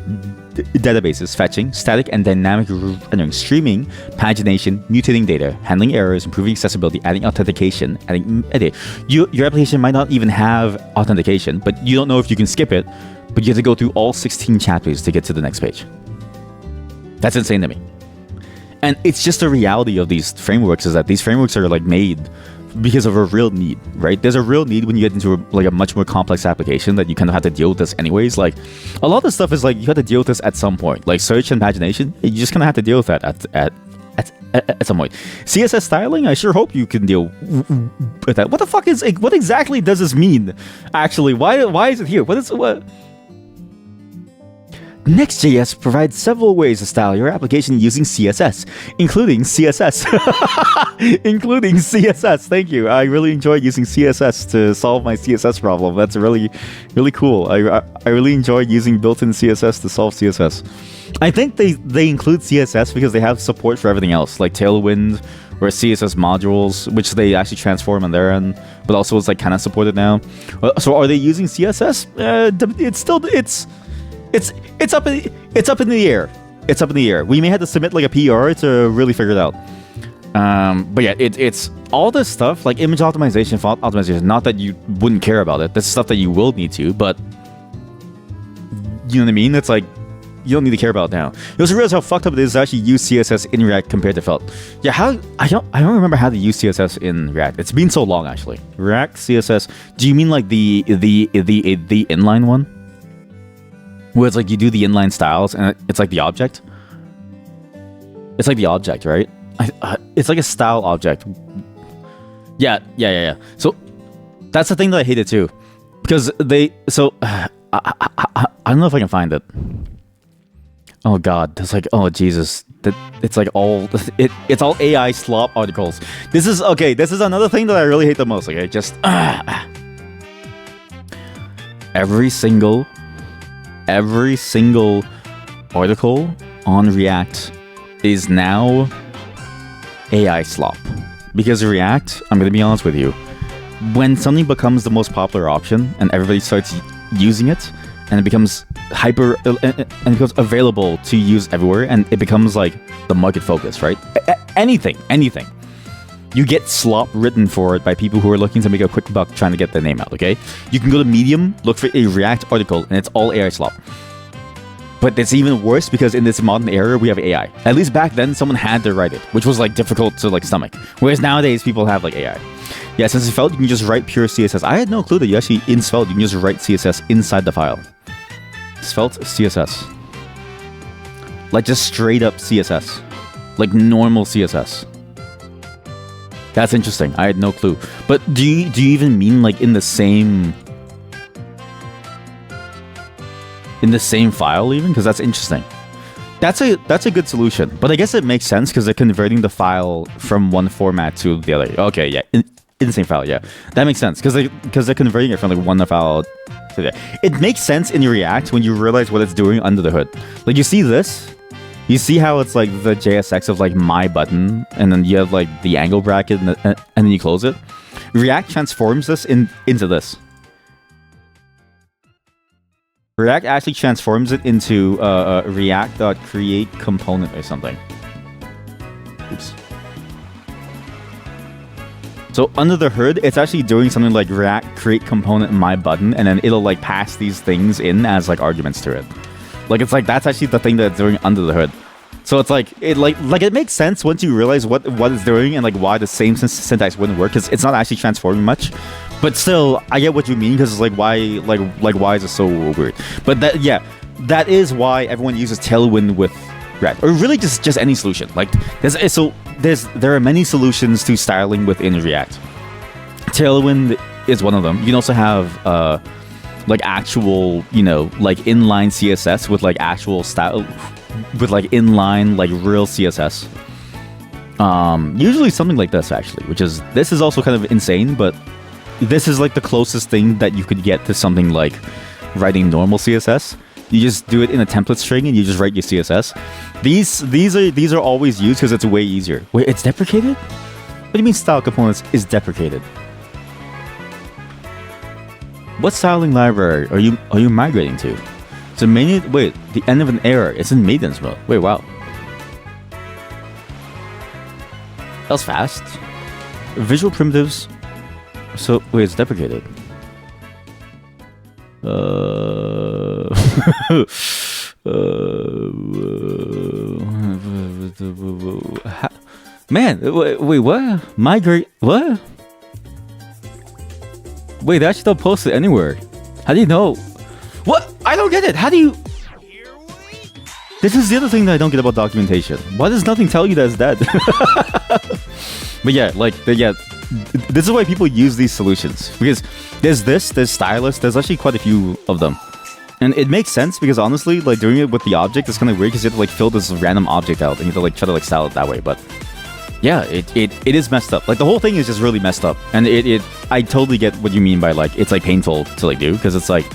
databases, fetching, static and dynamic rendering, streaming, pagination, mutating data, handling errors, improving accessibility, adding authentication, adding edit. Your application might not even have authentication, but you don't know if you can skip it, but you have to go through all 16 chapters to get to the next page. That's insane to me. And it's just the reality of these frameworks is that these frameworks are like made because of a real need, right? There's a real need when you get into a much more complex application that you kind of have to deal with this anyways. Like a lot of the stuff is like you have to deal with this at some point, like search and pagination. You just kind of have to deal with that at some point. CSS styling, I sure hope you can deal with that. What exactly does this mean? Actually, why is it here? What? Next.js provides several ways to style your application using CSS, including CSS. Including CSS. Thank you. I really enjoy using CSS to solve my CSS problem. That's really, really cool. I really enjoy using built-in CSS to solve CSS. I think they include CSS because they have support for everything else, like Tailwind or CSS modules, which they actually transform on their end, but also it's like kind of supported now. So are they using CSS? It's up in the air. It's up in the air. We may have to submit like a PR to really figure it out. But yeah, it's all this stuff like image optimization, font optimization. Not that you wouldn't care about it. This is stuff that you will need to, but you know what I mean. It's like you don't need to care about it now. You also realize how fucked up it is to actually use CSS in React compared to Felt. Yeah, I don't remember how to use CSS in React. It's been so long actually. React CSS. Do you mean like the inline one? Where it's like you do the inline styles and it's like the object. It's like the object, right? It's like a style object. Yeah. So that's the thing that I hated too, because I don't know if I can find it. Oh God, that's like, oh Jesus, it's like it's all AI slop articles. This is another thing that I really hate the most. Okay, just every single article on React is now AI slop. Because React, I'm going to be honest with you, when something becomes the most popular option and everybody starts using it and it becomes and it becomes available to use everywhere and it becomes like the market focus, right? Anything. You get slop written for it by people who are looking to make a quick buck trying to get their name out, okay? You can go to Medium, look for a React article, and it's all AI slop. But it's even worse because in this modern era, we have AI. At least back then, someone had to write it, which was like difficult to like stomach. Whereas nowadays, people have like AI. Yeah, since it's Svelte, you can just write pure CSS. I had no clue that you actually, in Svelte, you can just write CSS inside the file. Svelte CSS. Like just straight up CSS. Like normal CSS. That's interesting. I had no clue. But do you even mean like in the same file even? Because that's interesting. That's a good solution. But I guess it makes sense because they're converting the file from one format to the other. Okay, yeah, in the same file. Yeah, that makes sense because they're converting it from like one file to the other. It makes sense in React when you realize what it's doing under the hood. Like you see this. You see how it's like the JSX of like my button, and then you have like the angle bracket, and then you close it. React transforms this into this. React actually transforms it into React.create component or something. Oops. So under the hood, it's actually doing something like React create component my button, and then it'll like pass these things in as like arguments to it. Like it's like that's actually the thing that it's doing under the hood. So it's like it makes sense once you realize what it's doing and like why the same syntax wouldn't work, because it's not actually transforming much. But still, I get what you mean, because it's like why is it so weird? But that is why everyone uses Tailwind with React, or really just any solution. Like there are many solutions to styling within React. Tailwind is one of them. You can also have like actual, like inline CSS with like actual style, with like inline, like real CSS. Usually something like this actually, this is also kind of insane, but this is like the closest thing that you could get to something like writing normal CSS. You just do it in a template string and you just write your CSS. These are always used because it's way easier. Wait, it's deprecated? What do you mean style components is deprecated? What styling library are you migrating to? So wait, the end of an error. It's in maintenance mode. Wait, wow. That was fast. Visual primitives. So wait, it's deprecated. Man, wait, what? Migrate? What? Wait, they actually don't post it anywhere. How do you know? What? I don't get it. How do you? This is the other thing that I don't get about documentation. Why does nothing tell you that it's dead? But yeah, this is why people use these solutions, because there's stylus, there's actually quite a few of them. And it makes sense because honestly, like doing it with the object is kind of weird because you have to like fill this random object out and you have to like try to like style it that way. But yeah, it is messed up. Like the whole thing is just really messed up. And I totally get what you mean by like, it's like painful to like do, because it's like,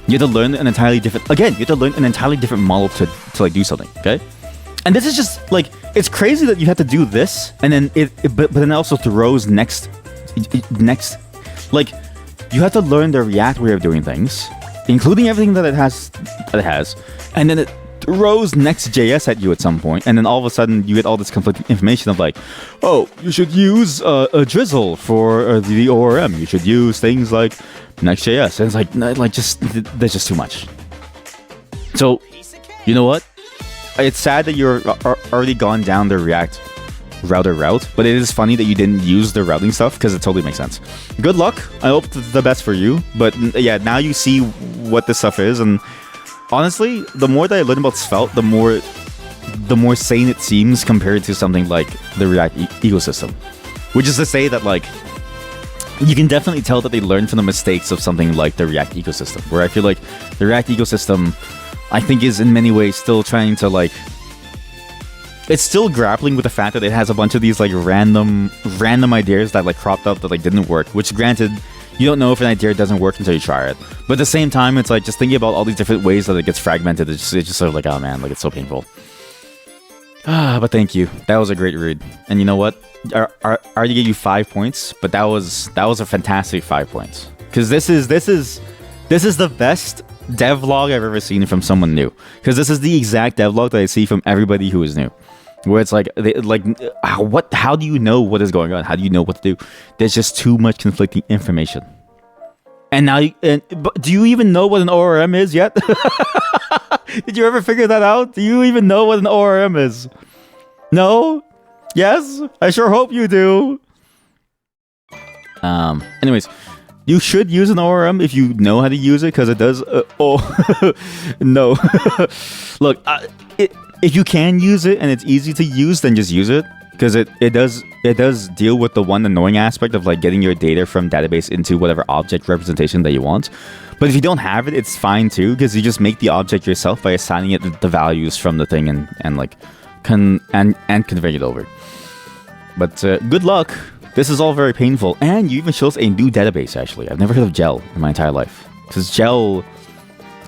you have to learn an entirely different, again, you have to learn an entirely different model to like do something, okay? And this is just like, it's crazy that you have to do this, and then but then it also throws next, like, you have to learn the React way of doing things, including everything that it has, and then it throws Next.js at you at some point, and then all of a sudden you get all this conflicting information of like, oh, you should use a drizzle for the ORM, you should use things like Next.js, and it's like just, there's just too much. So, you know what? It's sad that you're already gone down the React router route, but it is funny that you didn't use the routing stuff because it totally makes sense. Good luck. I hope the best for you. But yeah, now you see what this stuff is, and honestly, the more that I learn about Svelte, the more sane it seems compared to something like the React ecosystem. Which is to say that like, you can definitely tell that they learned from the mistakes of something like the React ecosystem, where I feel like the React ecosystem, I think, is in many ways still trying to like, it's still grappling with the fact that it has a bunch of these like random ideas that like cropped up that like didn't work, which granted, you don't know if an idea doesn't work until you try it. But at the same time, it's like just thinking about all these different ways that it gets fragmented, it's just sort of like, oh man, like it's so painful. But thank you. That was a great read. And you know what? I already gave you 5 points, but that was a fantastic 5 points. Because this is the best devlog I've ever seen from someone new. Because this is the exact devlog that I see from everybody who is new. Where it's like, how do you know what is going on? How do you know what to do? There's just too much conflicting information. And now, but do you even know what an ORM is yet? Did you ever figure that out? Do you even know what an ORM is? No? Yes? I sure hope you do. Anyways, you should use an ORM if you know how to use it, because it does... no. Look, if you can use it and it's easy to use, then just use it. Because it does deal with the one annoying aspect of like getting your data from database into whatever object representation that you want. But if you don't have it, it's fine too, because you just make the object yourself by assigning it the values from the thing and configure it over. But good luck. This is all very painful, and you even show us a new database. Actually, I've never heard of Gel in my entire life. Because Gel,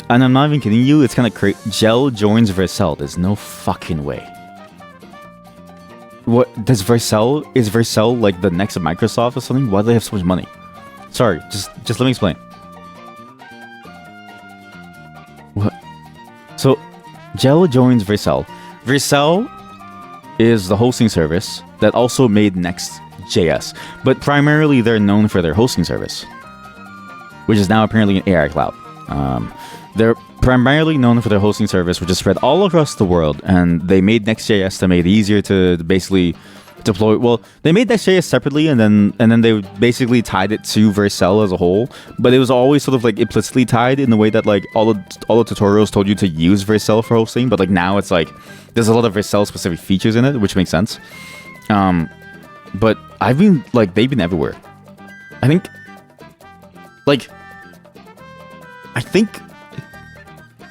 and I'm not even kidding you, it's kind of crazy. Gel joins Vercel. There's no fucking way. What does Vercel? Is Vercel like the next Microsoft or something? Why do they have so much money? Sorry, just let me explain. What? So, Gel joins Vercel. Vercel is the hosting service that also made Next.js, but primarily they're known for their hosting service, which is now apparently an AI cloud. They're primarily known for their hosting service, which is spread all across the world, and they made Next.js to make it easier to basically deploy. Well, they made Next.js separately, and then they basically tied it to Vercel as a whole. But it was always sort of like implicitly tied in the way that like all the tutorials told you to use Vercel for hosting. But like now it's like there's a lot of Vercel specific features in it, which makes sense. But they've been everywhere. I think.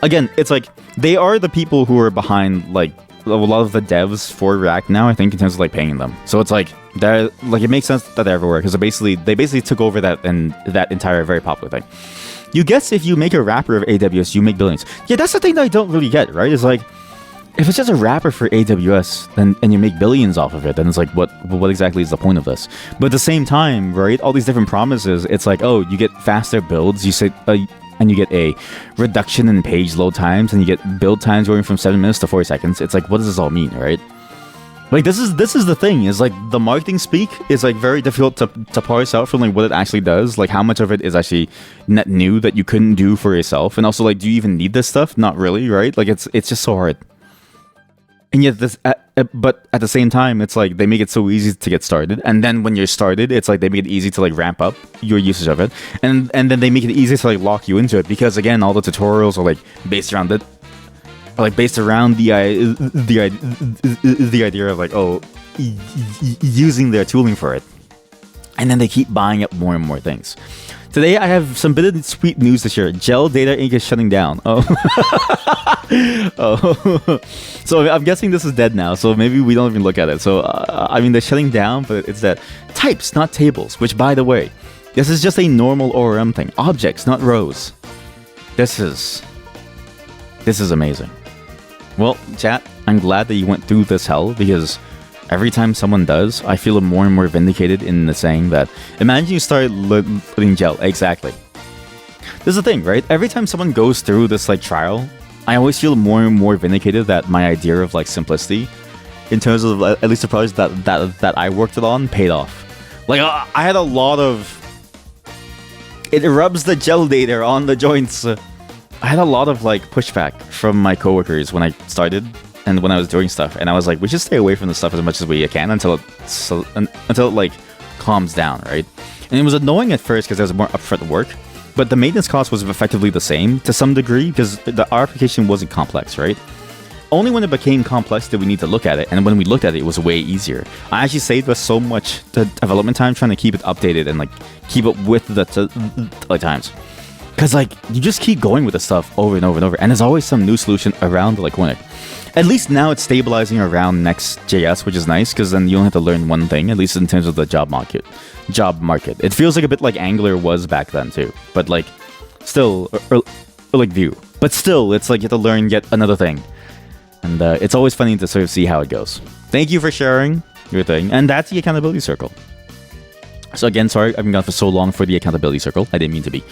Again, it's like they are the people who are behind like a lot of the devs for React now, I think, in terms of like paying them. So it's like they're like, it makes sense that they're everywhere because they basically took over that entire very popular thing. you guess if you make a wrapper of AWS, you make billions. Yeah, that's the thing that I don't really get, right? It's like, if it's just a wrapper for AWS, then and you make billions off of it, then it's like, what exactly is the point of this? But at the same time, right? All these different promises, it's like, oh, you get faster builds, you say, and you get a reduction in page load times, and you get build times going from 7 minutes to 4 seconds. It's like, what does this all mean, right? Like, this is the thing, is like the marketing speak is like very difficult to parse out from like what it actually does, like how much of it is actually net new that you couldn't do for yourself, and also like, do you even need this stuff? Not really, right? Like it's just so hard. And yet but at the same time, it's like they make it so easy to get started, and then when you're started, it's like they make it easy to like ramp up your usage of it, and then they make it easy to like lock you into it, because again, all the tutorials are like based around it. Like based around the idea of like, oh, using their tooling for it, and then they keep buying up more and more things. Today I have some bittersweet news to share. Gel Data Inc. is shutting down. Oh, oh. So I'm guessing this is dead now. So maybe we don't even look at it. So I mean, they're shutting down, but it's that types, not tables. Which, by the way, this is just a normal ORM thing. Objects, not rows. This is amazing. Well, chat, I'm glad that you went through this hell, because every time someone does, I feel more and more vindicated in the saying that, imagine you start learning gel. Exactly. This is the thing, right? Every time someone goes through this like trial, I always feel more and more vindicated that my idea of like simplicity, in terms of at least the projects that I worked it on, paid off. Like I had a lot of, it rubs the gel data on the joints. I had a lot of like pushback from my coworkers when I started and when I was doing stuff, and I was like, we should stay away from this stuff as much as we can until it like calms down, right? And it was annoying at first because there was more upfront work, but the maintenance cost was effectively the same to some degree because our application wasn't complex, right? Only when it became complex did we need to look at it, and when we looked at it, it was way easier. I actually saved us so much development time trying to keep it updated and like keep up with the times. Because, like, you just keep going with the stuff over and over and over, and there's always some new solution around the corner. At least now it's stabilizing around Next.js, which is nice, because then you don't have to learn one thing, at least in terms of the job market. It feels like a bit like Angular was back then, too. But, like, still, or like Vue. But still, it's like you have to learn yet another thing. And it's always funny to sort of see how it goes. Thank you for sharing your thing. And that's the accountability circle. So again, sorry, I've been gone for so long for the accountability circle. I didn't mean to be.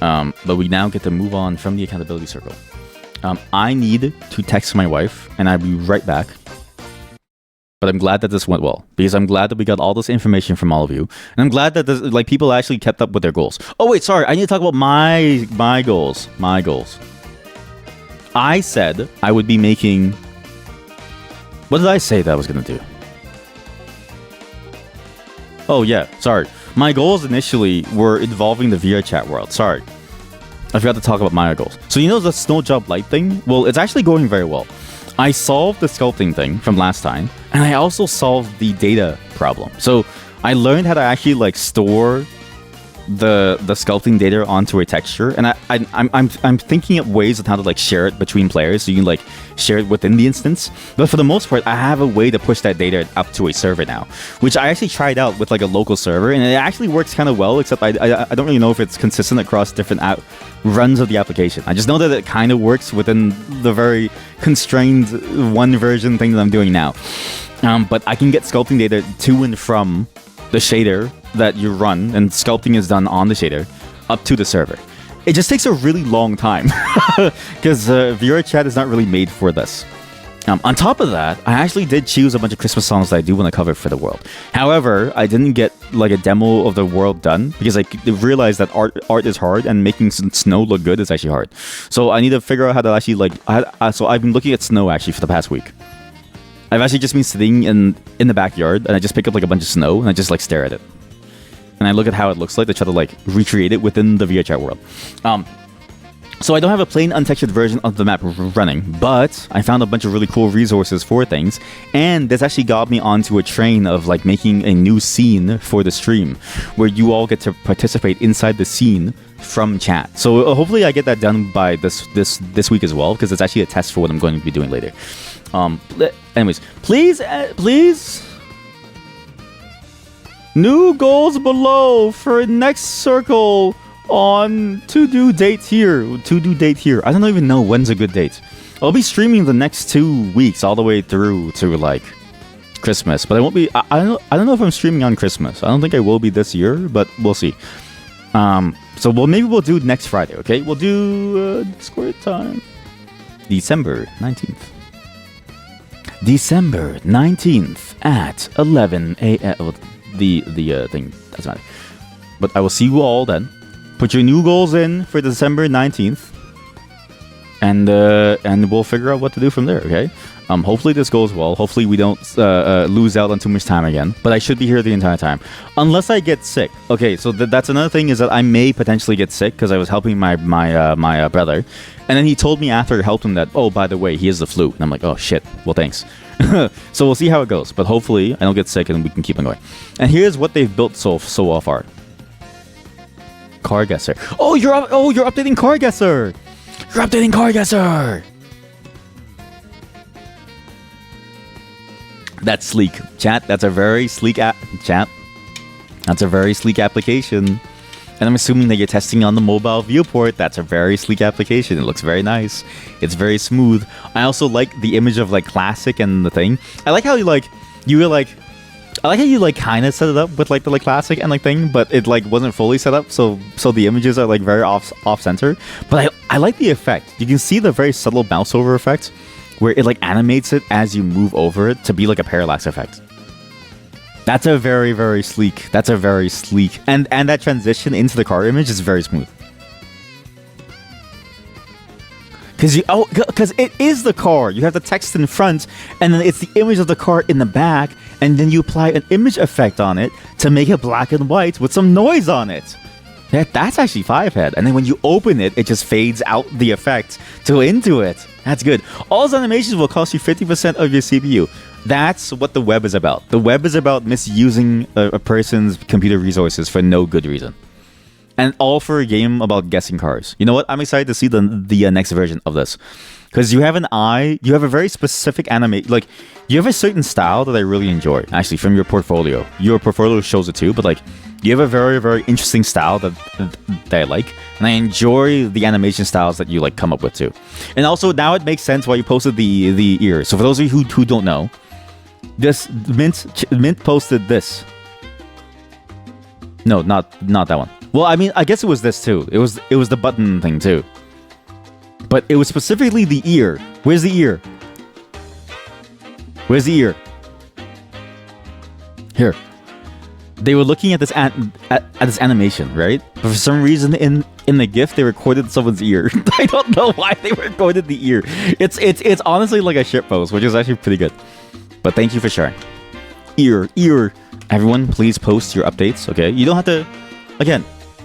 But we now get to move on from the accountability circle. I need to text my wife, and I'll be right back. But I'm glad that this went well, because I'm glad that we got all this information from all of you. And I'm glad that this, like, people actually kept up with their goals. Oh, wait, sorry. I need to talk about my goals. My goals. I said I would be making... What did I say that I was going to do? Oh, yeah, sorry. My goals initially were involving the VRChat world. Sorry. I forgot to talk about my goals. So you know the Snow Job Light thing? Well, it's actually going very well. I solved the sculpting thing from last time, and I also solved the data problem. So I learned how to actually like store the sculpting data onto a texture, and I'm thinking of ways of how to like share it between players, so you can like share it within the instance. But for the most part, I have a way to push that data up to a server now, which I actually tried out with like a local server, and it actually works kind of well. Except I don't really know if it's consistent across different runs of the application. I just know that it kind of works within the very constrained one version thing that I'm doing now. But I can get sculpting data to and from the shader that you run, and sculpting is done on the shader, up to the server. It just takes a really long time because VRChat is not really made for this. On top of that, I actually did choose a bunch of Christmas songs that I do want to cover for the world. However, I didn't get like a demo of the world done because I realized that art is hard, and making snow look good is actually hard. So I need to figure out how to actually like. So I've been looking at snow actually for the past week. I've actually just been sitting in the backyard, and I just pick up like a bunch of snow, and I just like stare at it. And I look at how it looks like to try to like recreate it within the VRChat world. So I don't have a plain untextured version of the map running, but I found a bunch of really cool resources for things, and this actually got me onto a train of like making a new scene for the stream, where you all get to participate inside the scene from chat. So hopefully I get that done by this week as well, because it's actually a test for what I'm going to be doing later. Anyways, please. New goals below for next circle on to-do date here. To-do date here. I don't even know when's a good date. I'll be streaming the next 2 weeks all the way through to like Christmas, but I won't be. I don't know if I'm streaming on Christmas. I don't think I will be this year, but we'll see. So maybe we'll do next Friday. Okay, we'll do Discord time. December 19th. December 19th at 11 a.m. Well, the thing doesn't matter. But I will see you all then. Put your new goals in for December 19th. And we'll figure out what to do from there, okay? Hopefully this goes well. Hopefully we don't lose out on too much time again. But I should be here the entire time. Unless I get sick. Okay, so that's another thing is that I may potentially get sick because I was helping my brother. And then he told me after I helped him that, oh, by the way, he has the flu. And I'm like, oh, shit. Well, thanks. So we'll see how it goes. But hopefully I don't get sick and we can keep on going. And here's what they've built so far. Car Guesser. Oh, you're updating Car Guesser. You're updating Car Guesser. That's sleek. Chat, that's a very sleek app. Chat, that's a very sleek application. And I'm assuming that you're testing on the mobile viewport. That's a very sleek application. It looks very nice. It's very smooth. I also like the image of like classic and the thing. I like how I like how you like kind of set it up with like the like classic and like thing, but it like wasn't fully set up, so the images are like very off center. But I like the effect. You can see the very subtle bounce over effect, where it like animates it as you move over it to be like a parallax effect. That's a very, very sleek. That's a very sleek, and that transition into the car image is very smooth. Because it is the car. You have the text in front, and then it's the image of the car in the back, and then you apply an image effect on it to make it black and white with some noise on it. That's actually 5-head. And then when you open it, it just fades out the effect to go into it. That's good. All those animations will cost you 50% of your CPU. That's what the web is about. The web is about misusing a person's computer resources for no good reason. And all for a game about guessing cars. You know what? I'm excited to see the next version of this. Because you have you have a very specific like, you have a certain style that I really enjoy, actually, from your portfolio. Your portfolio shows it too, but like, you have a very, very interesting style that I like. And I enjoy the animation styles that you like come up with too. And also, now it makes sense why you posted the ears. So for those of you who don't know, this Mint posted this. No, not that one. Well, I mean, I guess it was this too. It was the button thing too. But it was specifically the ear. Where's the ear? Where's the ear? Here. They were looking at this at this animation, right? But for some reason in the GIF they recorded someone's ear. I don't know why they recorded the ear. It's honestly like a shitpost, which is actually pretty good. But thank you for sharing. Ear. Everyone, please post your updates, okay? You don't have to. Again,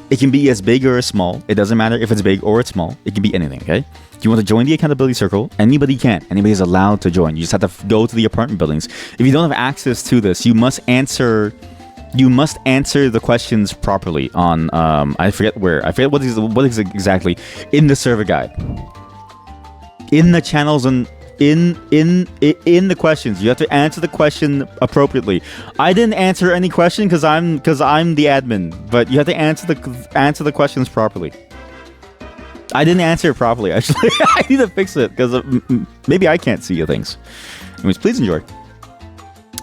it can be as big or as small. It doesn't matter if it's big or it's small. It can be anything, okay? If you want to join the accountability circle, anybody can. Anybody is allowed to join. You just have to go to the apartment buildings. If you don't have access to this, you must answer the questions properly on I forget what is exactly in the server guide. In the channels and in the questions, you have to answer the question appropriately. I didn't answer any question because I'm the admin, but you have to answer the questions properly. I didn't answer it properly, actually. I need to fix it because maybe I can't see your things. Anyways, please enjoy.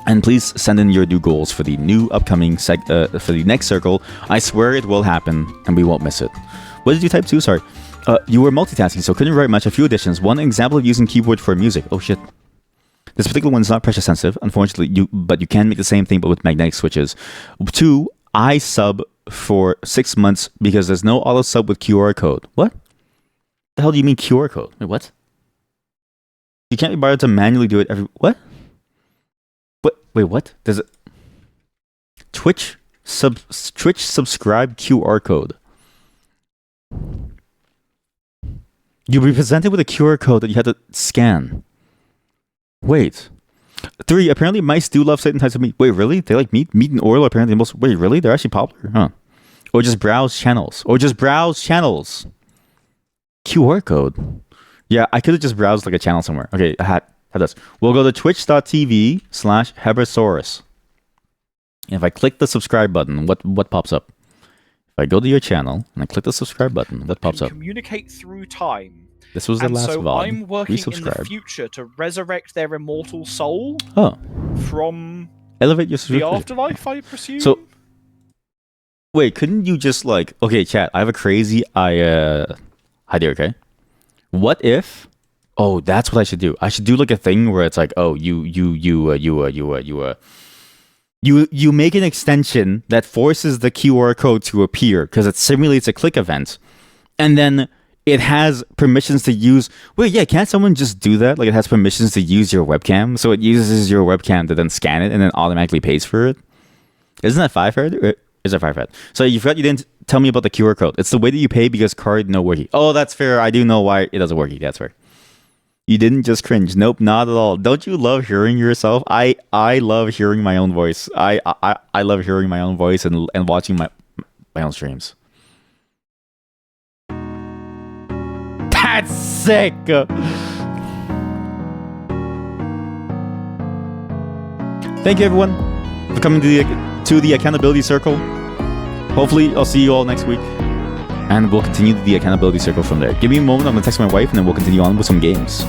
And please send in your new goals for the new upcoming for the next circle. I swear it will happen and we won't miss it. What did you type to? Sorry. You were multitasking, so couldn't write much. A few additions. One example of using keyboard for music. Oh shit. This particular one is not pressure sensitive, unfortunately, but you can make the same thing but with magnetic switches. 2, I sub for 6 months because there's no auto sub with QR code. What? The hell do you mean QR code? Wait, what? You can't be bothered to manually do it every... What? Wait, what? There's a... Twitch subscribe QR code. You'll be presented with a QR code that you have to scan. Wait. 3, apparently mice do love certain types of meat. Wait, really? They like meat? Meat and oil are apparently most... Wait, really? They're actually popular? Huh. Or just browse channels. QR code. Yeah, I could have just browsed like a channel somewhere. Okay, I had this. We'll go to twitch.tv/Hebrasaurus. And if I click the subscribe button, what pops up? I go to your channel and I click the subscribe button, that pops can up. communicate through time. This was the And last so VOD. I'm working in the Resubscribe. future to resurrect their immortal soul Oh, from elevate your the subscribe. afterlife, I presume. So, wait, couldn't you just like, okay, chat, I have a crazy idea, okay? What if, oh, that's what I should do. I should do like a thing where it's like, oh, you make an extension that forces the QR code to appear because it simulates a click event. And then it has permissions to use, wait, yeah, can't someone just do that? Like it has permissions to use your webcam. So it uses your webcam to then scan it and then automatically pays for it. Isn't that Firehead? Is it Firehead? So you forgot you didn't tell me about the QR code. It's the way that you pay because card no worky. Oh, that's fair. I do know why it doesn't worky. That's fair. You didn't just cringe. Nope, not at all. Don't you love hearing yourself? I love hearing my own voice. I love hearing my own voice and watching my own streams. That's sick. Thank you everyone for coming to the accountability circle. Hopefully I'll see you all next week. And we'll continue the accountability circle from there. Give me a moment, I'm gonna text my wife and then we'll continue on with some games.